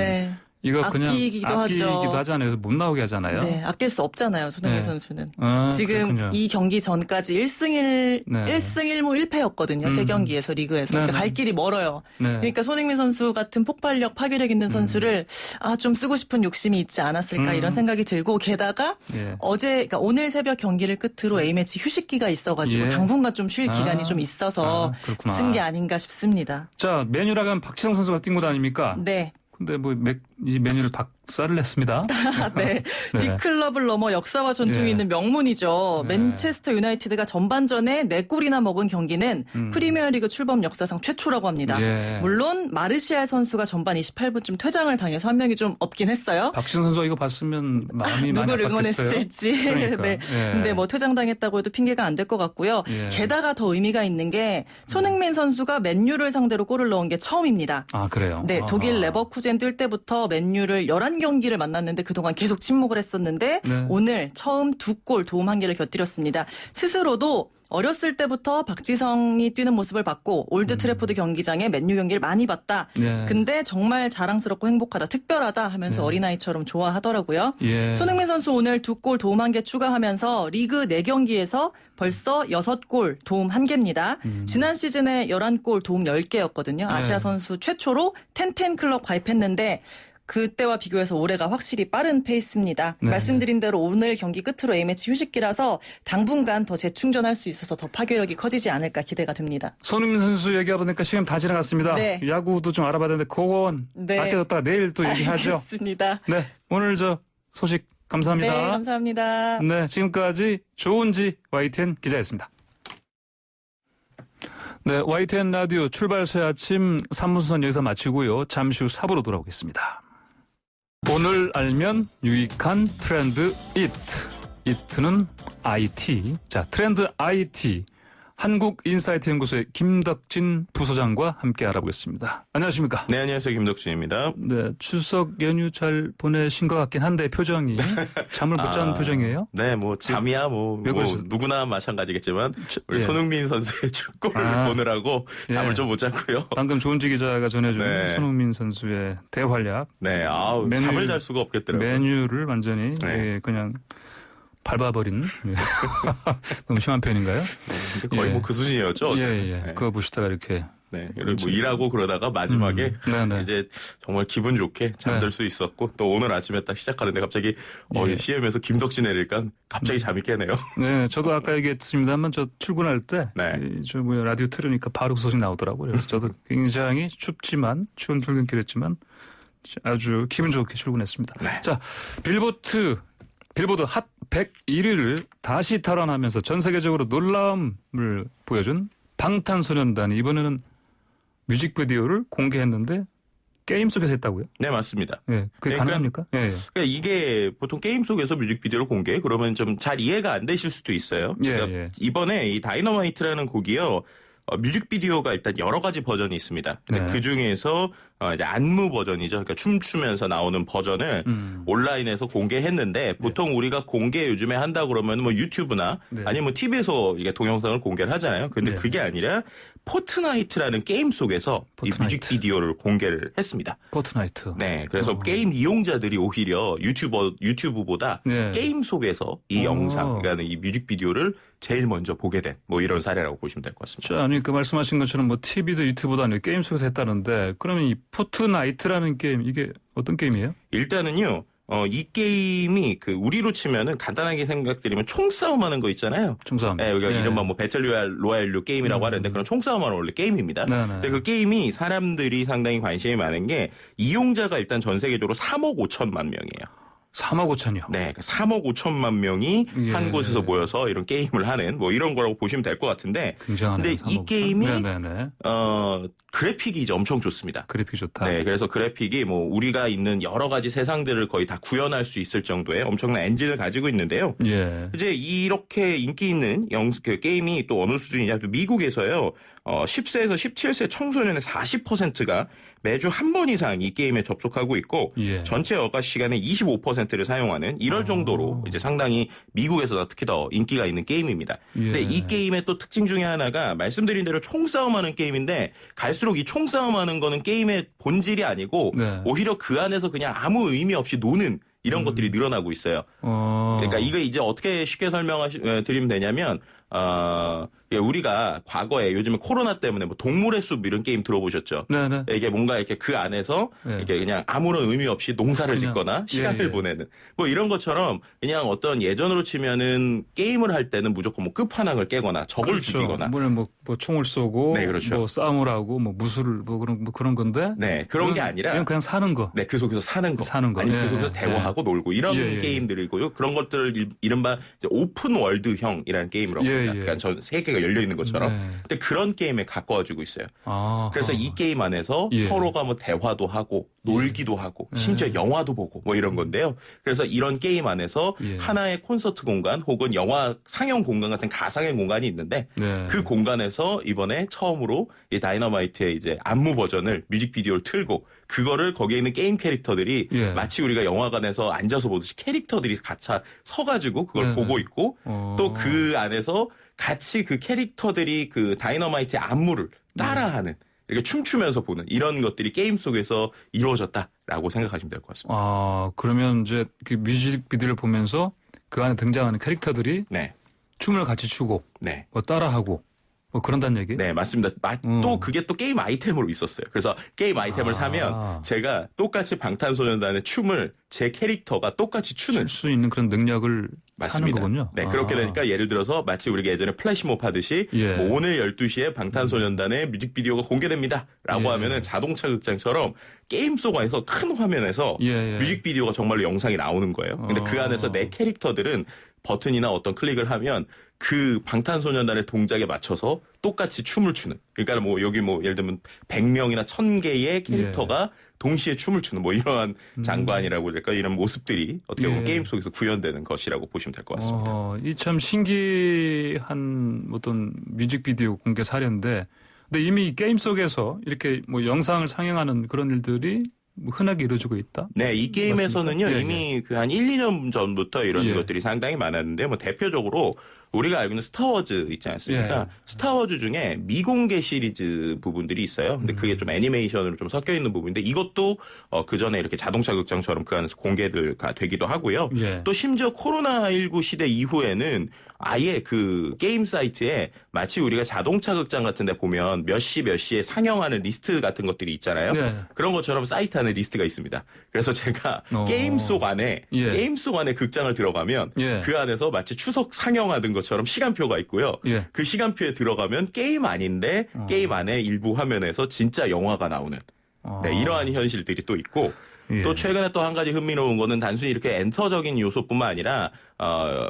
이거 그냥 아끼기도 하잖아요. 그래서 못 나오게 하잖아요. 네, 아낄 수 없잖아요. 손흥민 선수는. 지금 그렇군요. 이 경기 전까지 1승 1무 1패였거든요. 3경기에서 리그에서. 그러니까 갈 길이 멀어요. 그러니까 손흥민 선수 같은 폭발력, 파괴력 있는 선수를 좀 쓰고 싶은 욕심이 있지 않았을까 이런 생각이 들고 게다가 그러니까 오늘 새벽 경기를 끝으로 A매치 휴식기가 있어가지고 당분간 좀 쉴 기간이 좀 있어서 쓴 게 아닌가 싶습니다. 자, 맨유라면 박지성 선수가 뛴 곳 아닙니까? 네. 근데 이 메뉴를 박살을 냈습니다. 네. 빅클럽을 넘어 역사와 전통이 있는 명문이죠. 맨체스터 유나이티드가 전반전에 4골이나 먹은 경기는 프리미어리그 출범 역사상 최초라고 합니다. 물론 마르시알 선수가 전반 28분쯤 퇴장을 당해서 한 명이 좀 없긴 했어요. 박지성 선수가 이거 봤으면 마음이 많이 누굴 응원했을지. 그러니까. 근데 뭐 퇴장당했다고 해도 핑계가 안 될 것 같고요. 게다가 더 의미가 있는 게 손흥민 선수가 맨유를 상대로 골을 넣은 게 처음입니다. 그래요? 네. 독일 레버쿠젠 뛸 때부터 맨유를 11경기를 만났는데 그동안 계속 침묵을 했었는데 오늘 처음 2골 도움 1개를 곁들였습니다. 스스로도 어렸을 때부터 박지성이 뛰는 모습을 봤고 올드 트래포드 경기장에 맨유 경기를 많이 봤다. 근데 정말 자랑스럽고 행복하다, 특별하다 하면서 어린아이처럼 좋아하더라고요. 손흥민 선수 오늘 2골 도움 1개 추가하면서 리그 4경기에서 벌써 6골 도움 1개입니다. 지난 시즌에 11골 도움 10개였거든요. 아시아 선수 최초로 텐텐 클럽 가입했는데 그때와 비교해서 올해가 확실히 빠른 페이스입니다. 말씀드린 대로 오늘 경기 끝으로 A매치 휴식기라서 당분간 더 재충전할 수 있어서 더 파괴력이 커지지 않을까 기대가 됩니다. 손흥민 선수 얘기해보니까 시간 다 지나갔습니다. 야구도 좀 알아봐야 되는데 그건 아껴뒀다가 내일 또 얘기하죠. 알겠습니다. 네, 오늘 소식 감사합니다. 네, 감사합니다. 네, 지금까지 조은지 YTN 기자였습니다. 네, YTN 라디오 출발새 아침 3부선 여기서 마치고요. 잠시 후 4부로 돌아오겠습니다. 오늘 알면 유익한 트렌드 이트는 IT. 자, 트렌드 IT. 한국인사이트 연구소의 김덕진 부소장과 함께 알아보겠습니다. 안녕하십니까? 네, 안녕하세요. 김덕진입니다. 네, 추석 연휴 잘 보내신 것 같긴 한데 표정이 잠을 못 자는 표정이에요? 네, 잠이야 누구나 마찬가지겠지만 우리 손흥민 선수의 축구를 보느라고 잠을 좀 못 잤고요. 방금 조은지 기자가 전해준 손흥민 선수의 대활약. 네, 잠을 잘 수가 없겠더라고요. 메뉴를 완전히 그냥 밟아버린 너무 심한 표현인가요? 거의 그 수준이었죠. 그거 보시다가 이렇게 일하고 그러다가 마지막에 이제 정말 기분 좋게 잠들 수 있었고 또 오늘 아침에 딱 시작하는데 갑자기 CM에서 김덕진 내릴까 갑자기 잠이 깨네요. 네, 저도 아까 얘기했습니다만 저 출근할 때 라디오 틀으니까 바로 그 소식 나오더라고요. 그래서 저도 굉장히 춥지만 추운 출근길이었지만 아주 기분 좋게 출근했습니다. 자, 빌보드 핫 101위를 다시 탈환하면서 전 세계적으로 놀라움을 보여준 방탄소년단이 이번에는 뮤직비디오를 공개했는데 게임 속에서 했다고요? 네, 맞습니다. 그게 가능합니까? 그러니까 이게 보통 게임 속에서 뮤직비디오를 공개해 그러면 좀 잘 이해가 안 되실 수도 있어요. 그러니까 이번에 이 다이너마이트라는 곡이요. 뮤직비디오가 일단 여러 가지 버전이 있습니다. 근데 그 중에서 이제 안무 버전이죠. 그러니까 춤추면서 나오는 버전을 온라인에서 공개했는데 보통 우리가 공개 요즘에 한다 그러면 유튜브나 아니면 TV에서 이게 동영상을 공개를 하잖아요. 근데 그게 아니라 포트나이트라는 게임 속에서 이 뮤직비디오를 공개를 했습니다. 포트나이트. 네, 그래서 게임 이용자들이 오히려 유튜브보다 게임 속에서 이 영상, 그러니까 이 뮤직비디오를 제일 먼저 보게 된 이런 사례라고 보시면 될 것 같습니다. 아니 그 말씀하신 것처럼 TV도 유튜브도 아니고 게임 속에서 했다는데 그러면 이 포트나이트라는 게임 이게 어떤 게임이에요? 일단은요. 이 게임이 그 우리로 치면은 간단하게 생각드리면 총싸움 하는 거 있잖아요. 총싸움. 네, 우리가 이른바 뭐 배틀 로얄 게임이라고 하는데 그런 총싸움 하는 원래 게임입니다. 근데 그 게임이 사람들이 상당히 관심이 많은 게 이용자가 일단 전 세계적으로 3억 5천만 명이에요. 3억 5천이요? 네, 3억 5천만 명이 한 곳에서 모여서 이런 게임을 하는 뭐 이런 거라고 보시면 될 것 같은데. 굉장하네요. 근데 이 게임이 그래픽이 이제 엄청 좋습니다. 그래픽이 좋다. 네, 그래서 그래픽이 뭐 우리가 있는 여러 가지 세상들을 거의 다 구현할 수 있을 정도의 엄청난 엔진을 가지고 있는데요. 이제 이렇게 인기 있는 그 게임이 또 어느 수준이냐? 또 미국에서요. 10세에서 17세 청소년의 40%가 매주 한 번 이상 이 게임에 접속하고 있고 전체 여가 시간의 25%를 사용하는 이럴 정도로 이제 상당히 미국에서 특히 더 인기가 있는 게임입니다. 근데 이 게임의 또 특징 중에 하나가 말씀드린 대로 총싸움하는 게임인데 갈수록 이 총싸움하는 거는 게임의 본질이 아니고 오히려 그 안에서 그냥 아무 의미 없이 노는 이런 것들이 늘어나고 있어요. 그러니까 이거 이제 어떻게 쉽게 드리면 되냐면 우리가 과거에 요즘에 코로나 때문에 뭐 동물의 숲 이런 게임 들어보셨죠? 네네. 이게 뭔가 이렇게 그 안에서 이렇게 그냥 아무런 의미 없이 농사를 짓거나 시간을 보내는 뭐 이런 것처럼 그냥 어떤 예전으로 치면은 게임을 할 때는 무조건 뭐 끝판왕을 깨거나 적을 죽이거나 뭐 총을 쏘고 뭐 싸움을 하고 뭐 무술을 뭐 그런 건데 그런 게 아니라 그냥 사는 거. 네, 그 속에서 사는 거. 아니 그 속에서 대화하고 놀고 이런 게임들이고요. 그런 것들 이른바 오픈 월드형이라는 게임이라고 합니다. 그러니까 전 세계가 열려 있는 것처럼. 근데 그런 게임에 가까워지고 있어요. 그래서 이 게임 안에서 서로가 뭐 대화도 하고 놀기도 하고 심지어 영화도 보고 뭐 이런 건데요. 그래서 이런 게임 안에서 하나의 콘서트 공간 혹은 영화 상영 공간 같은 가상의 공간이 있는데 그 공간에서 이번에 처음으로 이 다이너마이트의 이제 안무 버전을 뮤직비디오를 틀고 그거를 거기에 있는 게임 캐릭터들이 마치 우리가 영화관에서 앉아서 보듯이 캐릭터들이 같이 서가지고 그걸 보고 있고 또 그 안에서 같이 그 캐릭터들이 그 다이너마이트의 안무를 따라하는 이렇게 춤추면서 보는 이런 것들이 게임 속에서 이루어졌다라고 생각하시면 될 것 같습니다. 그러면 이제 그 뮤직비디오를 보면서 그 안에 등장하는 캐릭터들이 춤을 같이 추고 뭐 따라하고 뭐 그런다는 얘기? 네, 맞습니다. 또 그게 또 게임 아이템으로 있었어요. 그래서 게임 아이템을 사면 제가 똑같이 방탄소년단의 춤을 제 캐릭터가 똑같이 추는 수 있는 그런 능력을 사는 거군요. 네, 그렇게 되니까 예를 들어서 마치 우리가 예전에 플래시몹 하듯이 뭐 오늘 12시에 방탄소년단의 뮤직비디오가 공개됩니다. 라고 하면은 자동차 극장처럼 게임 속 안에서 큰 화면에서 뮤직비디오가 정말로 영상이 나오는 거예요. 근데 그 안에서 내 캐릭터들은 버튼이나 어떤 클릭을 하면 그 방탄소년단의 동작에 맞춰서 똑같이 춤을 추는. 그러니까 뭐 여기 뭐 예를 들면 100명이나 1000개의 캐릭터가 동시에 춤을 추는 뭐 이러한 장관이라고 할까 이런 모습들이 어떻게 보면 게임 속에서 구현되는 것이라고 보시면 될 것 같습니다. 이 참 신기한 어떤 뮤직비디오 공개 사례인데 근데 이미 게임 속에서 이렇게 뭐 영상을 상영하는 그런 일들이 흔하게 이루어지고 있다? 네, 이 게임에서는요, 이미 그 한 1, 2년 전부터 이런 것들이 상당히 많았는데, 뭐 대표적으로 우리가 알고 있는 스타워즈 있지 않습니까? 스타워즈 중에 미공개 시리즈 부분들이 있어요. 근데 그게 좀 애니메이션으로 좀 섞여 있는 부분인데 이것도 그 전에 이렇게 자동차 극장처럼 그 안에서 공개가 되기도 하고요. 또 심지어 코로나19 시대 이후에는 아예 그 게임 사이트에 마치 우리가 자동차 극장 같은 데 보면 몇 시에 상영하는 리스트 같은 것들이 있잖아요. 그런 것처럼 사이트 안에 리스트가 있습니다. 그래서 제가 게임 속 안에 극장을 들어가면 그 안에서 마치 추석 상영하던 것처럼 시간표가 있고요. 그 시간표에 들어가면 게임 아닌데 게임 안에 일부 화면에서 진짜 영화가 나오는 이러한 현실들이 또 있고 또 최근에 또 한 가지 흥미로운 거는 단순히 이렇게 엔터적인 요소뿐만 아니라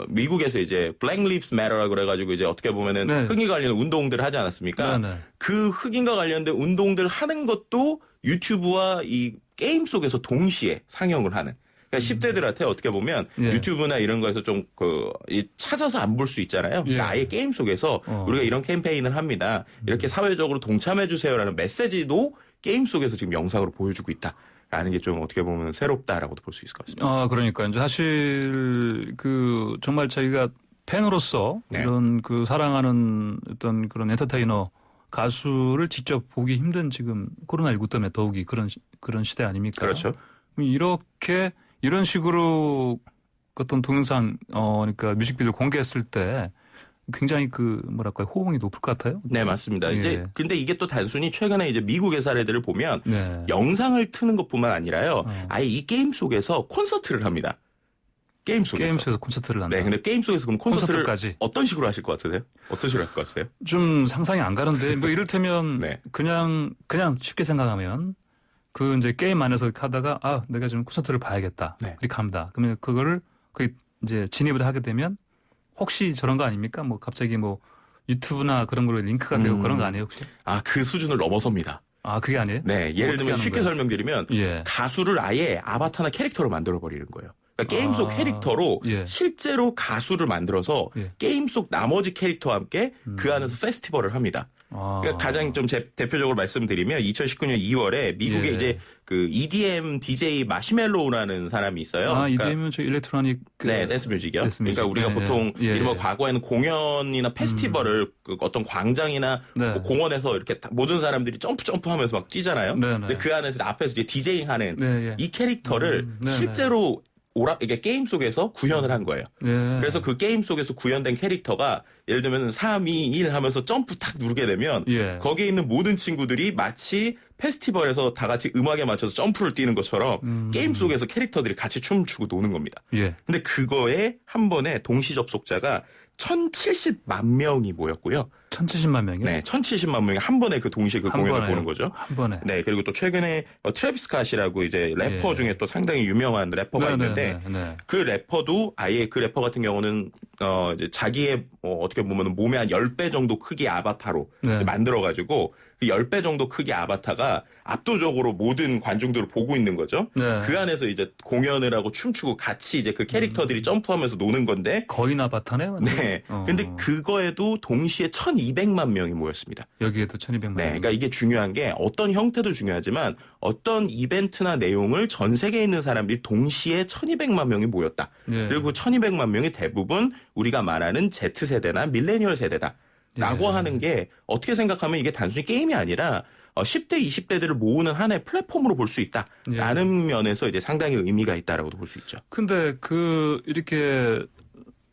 미국에서 이제 Black Lives Matter라고 그래가지고 이제 어떻게 보면은 흑인과 관련된 운동들을 하지 않았습니까? 그 흑인과 관련된 운동들 하는 것도 유튜브와 이 게임 속에서 동시에 상영을 하는. 그러니까 10대들한테 어떻게 보면 유튜브나 이런 거에서 좀 찾아서 안 볼 수 있잖아요. 그러니까 아예 게임 속에서 우리가 이런 캠페인을 합니다. 이렇게 사회적으로 동참해 주세요라는 메시지도 게임 속에서 지금 영상으로 보여주고 있다. 라는 게 좀 어떻게 보면 새롭다라고도 볼 수 있을 것 같습니다. 그러니까 이제 사실 정말 저희가 팬으로서 이런 사랑하는 어떤 그런 엔터테이너 가수를 직접 보기 힘든 지금 코로나19 때문에 더욱이 그런 시대 아닙니까? 그렇죠. 이런 식으로 어떤 동영상 그러니까 뮤직비디오를 공개했을 때 굉장히 호응이 높을 것 같아요. 네, 맞습니다. 이제 근데 이게 또 단순히 최근에 이제 미국의 사례들을 보면 영상을 트는 것뿐만 아니라요. 아예 이 게임 속에서 콘서트를 합니다. 게임 속에서 콘서트를 한다. 네, 근데 게임 속에서 그럼 콘서트까지 어떤 식으로 하실 것 같으세요? 어떤 식으로 할 것 같으세요? 좀 상상이 안 가는데 뭐 이를테면 그냥 쉽게 생각하면 그 이제 게임 안에서 하다가 내가 좀 콘서트를 봐야겠다. 이렇게 합니다. 그러면 그거를 이제 진입을 하게 되면 혹시 저런 거 아닙니까? 뭐 갑자기 뭐 유튜브나 그런 걸로 링크가 되고 그런 거 아니에요, 혹시? 그 수준을 넘어섭니다. 그게 아니에요? 네, 예를 들면 쉽게 설명드리면 가수를 아예 아바타나 캐릭터로 만들어 버리는 거예요. 그러니까 게임 속 캐릭터로 실제로 가수를 만들어서 게임 속 나머지 캐릭터와 함께 그 안에서 페스티벌을 합니다. 그러니까 가장 좀 대표적으로 말씀드리면 2019년 2월에 미국에 이제 그 EDM DJ 마시멜로우라는 사람이 있어요. 그러니까 EDM은 저 일렉트로닉 댄스 뮤직이요. 그러니까 우리가 보통 이른바 과거에는 공연이나 페스티벌을 어떤 광장이나 뭐 공원에서 이렇게 모든 사람들이 점프하면서 막 뛰잖아요. 근데 그 안에서 앞에서 이제 디제잉하는 이 캐릭터를 실제로 이게 게임 속에서 구현을 한 거예요. 그래서 그 게임 속에서 구현된 캐릭터가 예를 들면 3, 2, 1 하면서 점프 탁 누르게 되면 거기에 있는 모든 친구들이 마치 페스티벌에서 다 같이 음악에 맞춰서 점프를 뛰는 것처럼 게임 속에서 캐릭터들이 같이 춤추고 노는 겁니다. 근데 그거에 한 번에 동시 접속자가 1,070만 명이 모였고요. 1,070만 명이요? 네, 1,070만 명이 한 번에 그 동시에 그 공연을 보는 거죠. 한 번에. 네, 그리고 또 최근에 트래비스 스캇이라고 이제 래퍼 중에 또 상당히 유명한 래퍼가 있는데 그 래퍼도 아예 그 래퍼 같은 경우는 이제 자기의 어떻게 보면 몸의 한 10배 정도 크기의 아바타로 만들어가지고 그 10배 정도 크기의 아바타가 압도적으로 모든 관중들을 보고 있는 거죠. 그 안에서 이제 공연을 하고 춤추고 같이 이제 그 캐릭터들이 점프하면서 노는 건데. 거인 아바타네요. 네. 근데 그거에도 동시에 1,200만 명이 모였습니다. 여기에도 1,200만 명. 네. 그러니까 이게 중요한 게 어떤 형태도 중요하지만 어떤 이벤트나 내용을 전 세계에 있는 사람들이 동시에 1,200만 명이 모였다. 그리고 1,200만 명이 대부분 우리가 말하는 Z세대나 밀레니얼 세대다. 라고 하는 게 어떻게 생각하면 이게 단순히 게임이 아니라 10대, 20대들을 모으는 하나의 플랫폼으로 볼 수 있다라는 면에서 이제 상당히 의미가 있다라고도 볼 수 있죠. 근데 이렇게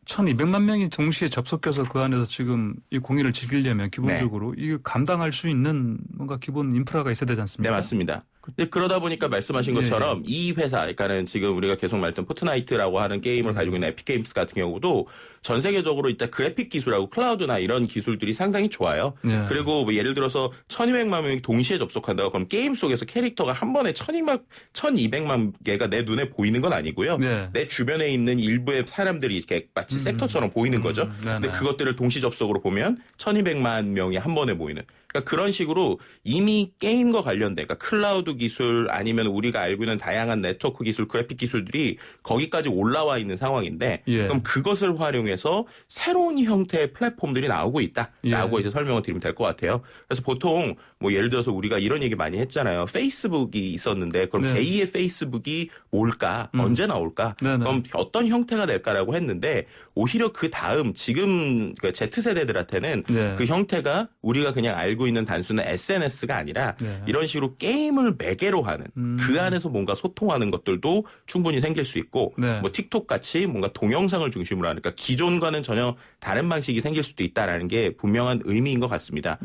1,200만 명이 동시에 접속해서 그 안에서 지금 이 공연을 즐기려면 기본적으로 이걸 감당할 수 있는 뭔가 기본 인프라가 있어야 되지 않습니까? 네, 맞습니다. 그러다 보니까 말씀하신 것처럼 이 회사, 그러니까는 지금 우리가 계속 말했던 포트나이트라고 하는 게임을 가지고 있는 에픽게임스 같은 경우도 전 세계적으로 일단 그래픽 기술하고 클라우드나 이런 기술들이 상당히 좋아요. 그리고 뭐 예를 들어서 1,200만 명이 동시에 접속한다고 그럼 게임 속에서 캐릭터가 한 번에 1,200만 개가 내 눈에 보이는 건 아니고요. 내 주변에 있는 일부의 사람들이 이렇게 마치 섹터처럼 보이는 거죠. 근데 그것들을 동시 접속으로 보면 1,200만 명이 한 번에 보이는. 그러니까 그런 식으로 이미 게임과 관련된 그러니까 클라우드 기술 아니면 우리가 알고 있는 다양한 네트워크 기술, 그래픽 기술들이 거기까지 올라와 있는 상황인데 그럼 그것을 활용해서 새로운 형태의 플랫폼들이 나오고 있다라고 이제 설명을 드리면 될 것 같아요. 그래서 보통 뭐 예를 들어서 우리가 이런 얘기 많이 했잖아요. 페이스북이 있었는데 그럼 제2의 페이스북이 뭘까? 언제 나올까? 그럼 어떤 형태가 될까라고 했는데 오히려 그 다음 지금 그 Z세대들한테는 그 형태가 우리가 그냥 알고 있는 단순한 SNS가 아니라 이런 식으로 게임을 매개로 하는 그 안에서 뭔가 소통하는 것들도 충분히 생길 수 있고 뭐 틱톡 같이 뭔가 동영상을 중심으로 하니까 기존과는 전혀 다른 방식이 생길 수도 있다라는 게 분명한 의미인 것 같습니다.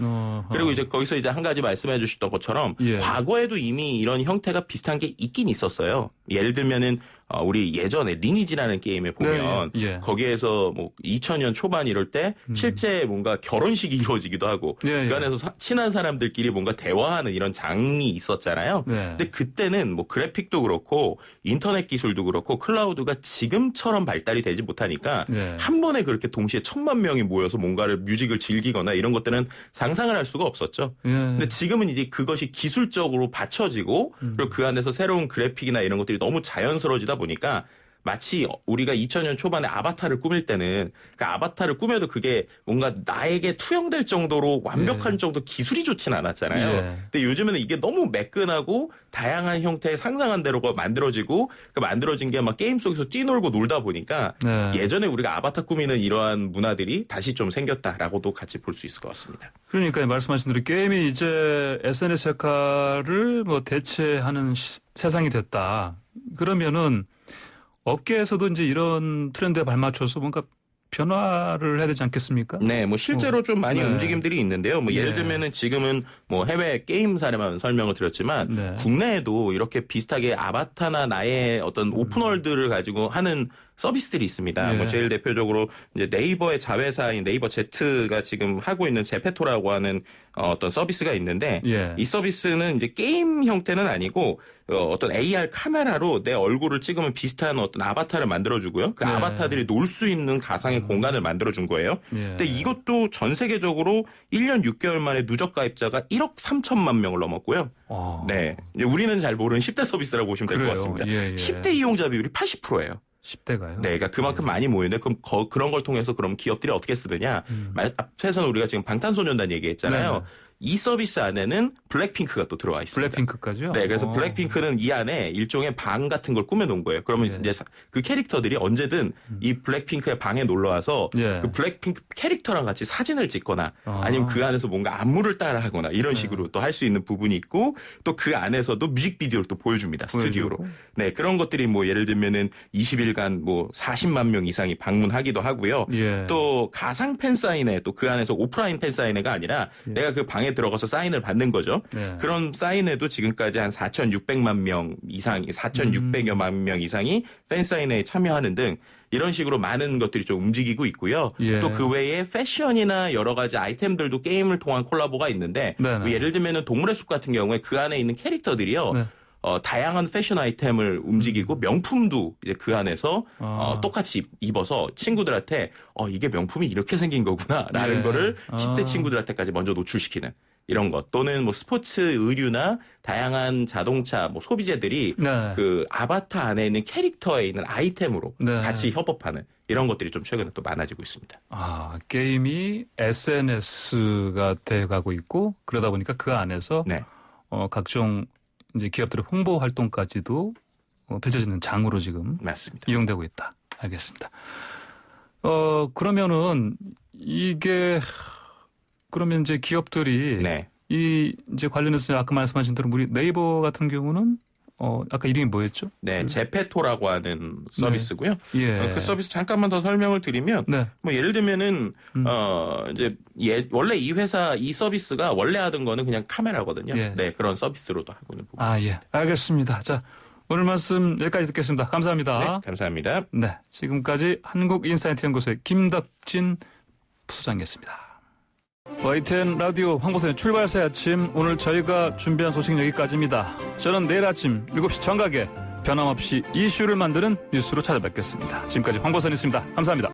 그리고 이제 거기서 이제 한 가지 말씀해 주셨던 것처럼 과거에도 이미 이런 형태가 비슷한 게 있긴 있었어요. 예를 들면은 우리 예전에 리니지라는 게임에 보면 거기에서 뭐 2000년 초반 이럴 때 실제 뭔가 결혼식이 이루어지기도 하고 그 안에서 친한 사람들끼리 뭔가 대화하는 이런 장이 있었잖아요. 근데 그때는 뭐 그래픽도 그렇고 인터넷 기술도 그렇고 클라우드가 지금처럼 발달이 되지 못하니까 한 번에 그렇게 동시에 1,000만 명이 모여서 뭔가를 뮤직을 즐기거나 이런 것들은 상상을 할 수가 없었죠. 근데 지금은 이제 그것이 기술적으로 받쳐지고 그리고 그 안에서 새로운 그래픽이나 이런 것들이 너무 자연스러워지다 보니까 마치 우리가 2000년 초반에 아바타를 꾸밀 때는 그 아바타를 꾸며도 그게 뭔가 나에게 투영될 정도로 완벽한 정도 기술이 좋진 않았잖아요. 근데 요즘에는 이게 너무 매끈하고 다양한 형태의 상상한 대로가 만들어지고 그 만들어진 게 막 게임 속에서 뛰놀고 놀다 보니까 예전에 우리가 아바타 꾸미는 이러한 문화들이 다시 좀 생겼다라고도 같이 볼 수 있을 것 같습니다. 그러니까 말씀하신 대로 게임이 이제 SNS 역할을 뭐 대체하는 세상이 됐다. 그러면은 업계에서도 이제 이런 트렌드에 발맞춰서 뭔가 변화를 해야 되지 않겠습니까? 네, 뭐 실제로 좀 많이 움직임들이 있는데요. 뭐 예를 들면은 지금은 뭐 해외 게임 사례만 설명을 드렸지만 국내에도 이렇게 비슷하게 아바타나 나의 어떤 오픈월드를 가지고 하는 서비스들이 있습니다. 뭐 제일 대표적으로 이제 네이버의 자회사인 네이버 Z가 지금 하고 있는 제페토라고 하는 어떤 서비스가 있는데 이 서비스는 이제 게임 형태는 아니고 어떤 AR 카메라로 내 얼굴을 찍으면 비슷한 어떤 아바타를 만들어주고요. 그 아바타들이 놀 수 있는 가상의 공간을 만들어준 거예요. 근데 이것도 전 세계적으로 1년 6개월 만에 누적 가입자가 1억 3천만 명을 넘었고요. 네, 우리는 잘 모르는 10대 서비스라고 보시면 될 것 같습니다. 10대 이용자 비율이 80%예요. 10대가요? 네, 그러니까 그만큼 많이 모이는데 그럼 그런 걸 통해서 그럼 기업들이 어떻게 쓰느냐? 앞에서는 우리가 지금 방탄소년단 얘기했잖아요. 이 서비스 안에는 블랙핑크가 또 들어와 있습니다. 블랙핑크까지요? 네, 그래서 블랙핑크는 이 안에 일종의 방 같은 걸 꾸며놓은 거예요. 그러면 이제 그 캐릭터들이 언제든 이 블랙핑크의 방에 놀러와서 그 블랙핑크 캐릭터랑 같이 사진을 찍거나 아니면 그 안에서 뭔가 안무를 따라하거나 이런 식으로 또 할 수 있는 부분이 있고 또 그 안에서도 뮤직비디오를 또 보여줍니다. 스튜디오로. 네, 그런 것들이 뭐 예를 들면은 20일간 뭐 40만 명 이상이 방문하기도 하고요. 또 가상 팬사인회 또 그 안에서 오프라인 팬사인회가 아니라 내가 그 방에 들어가서 사인을 받는 거죠. 그런 사인회도 지금까지 한 4,600만 명 이상, 4,600여만 명 이상이 팬 사인회에 참여하는 등 이런 식으로 많은 것들이 좀 움직이고 있고요. 또 그 외에 패션이나 여러 가지 아이템들도 게임을 통한 콜라보가 있는데 뭐 예를 들면은 동물의 숲 같은 경우에 그 안에 있는 캐릭터들이요. 다양한 패션 아이템을 움직이고 명품도 이제 그 안에서 똑같이 입어서 친구들한테 이게 명품이 이렇게 생긴 거구나라는 거를 10대 친구들한테까지 먼저 노출시키는 이런 것 또는 뭐 스포츠 의류나 다양한 자동차 뭐 소비재들이 그 아바타 안에 있는 캐릭터에 있는 아이템으로 같이 협업하는 이런 것들이 좀 최근에 또 많아지고 있습니다. 게임이 SNS가 돼가고 있고 그러다 보니까 그 안에서 각종 이제 기업들의 홍보 활동까지도 펼쳐지는 장으로 지금 맞습니다. 이용되고 있다. 알겠습니다. 그러면은 이게 그러면 이제 기업들이 이 이제 관련해서 아까 말씀하신 대로 우리 네이버 같은 경우는 아까 이름이 뭐였죠? 네, 제페토라고 하는 서비스고요. 그 서비스 잠깐만 더 설명을 드리면, 뭐 예를 들면은 이제 원래 이 회사 이 서비스가 원래 하던 거는 그냥 카메라거든요. 네, 그런 서비스로도 하고 있는 부분입니다. 알겠습니다. 자, 오늘 말씀 여기까지 듣겠습니다. 감사합니다. 네, 감사합니다. 네, 지금까지 한국인사이트 연구소의 김덕진 부소장이었습니다. YTN 라디오 황보선의 출발새 아침, 오늘 저희가 준비한 소식은 여기까지입니다. 저는 내일 아침 7시 정각에 변함없이 이슈를 만드는 뉴스로 찾아뵙겠습니다. 지금까지 황보선이었습니다. 감사합니다.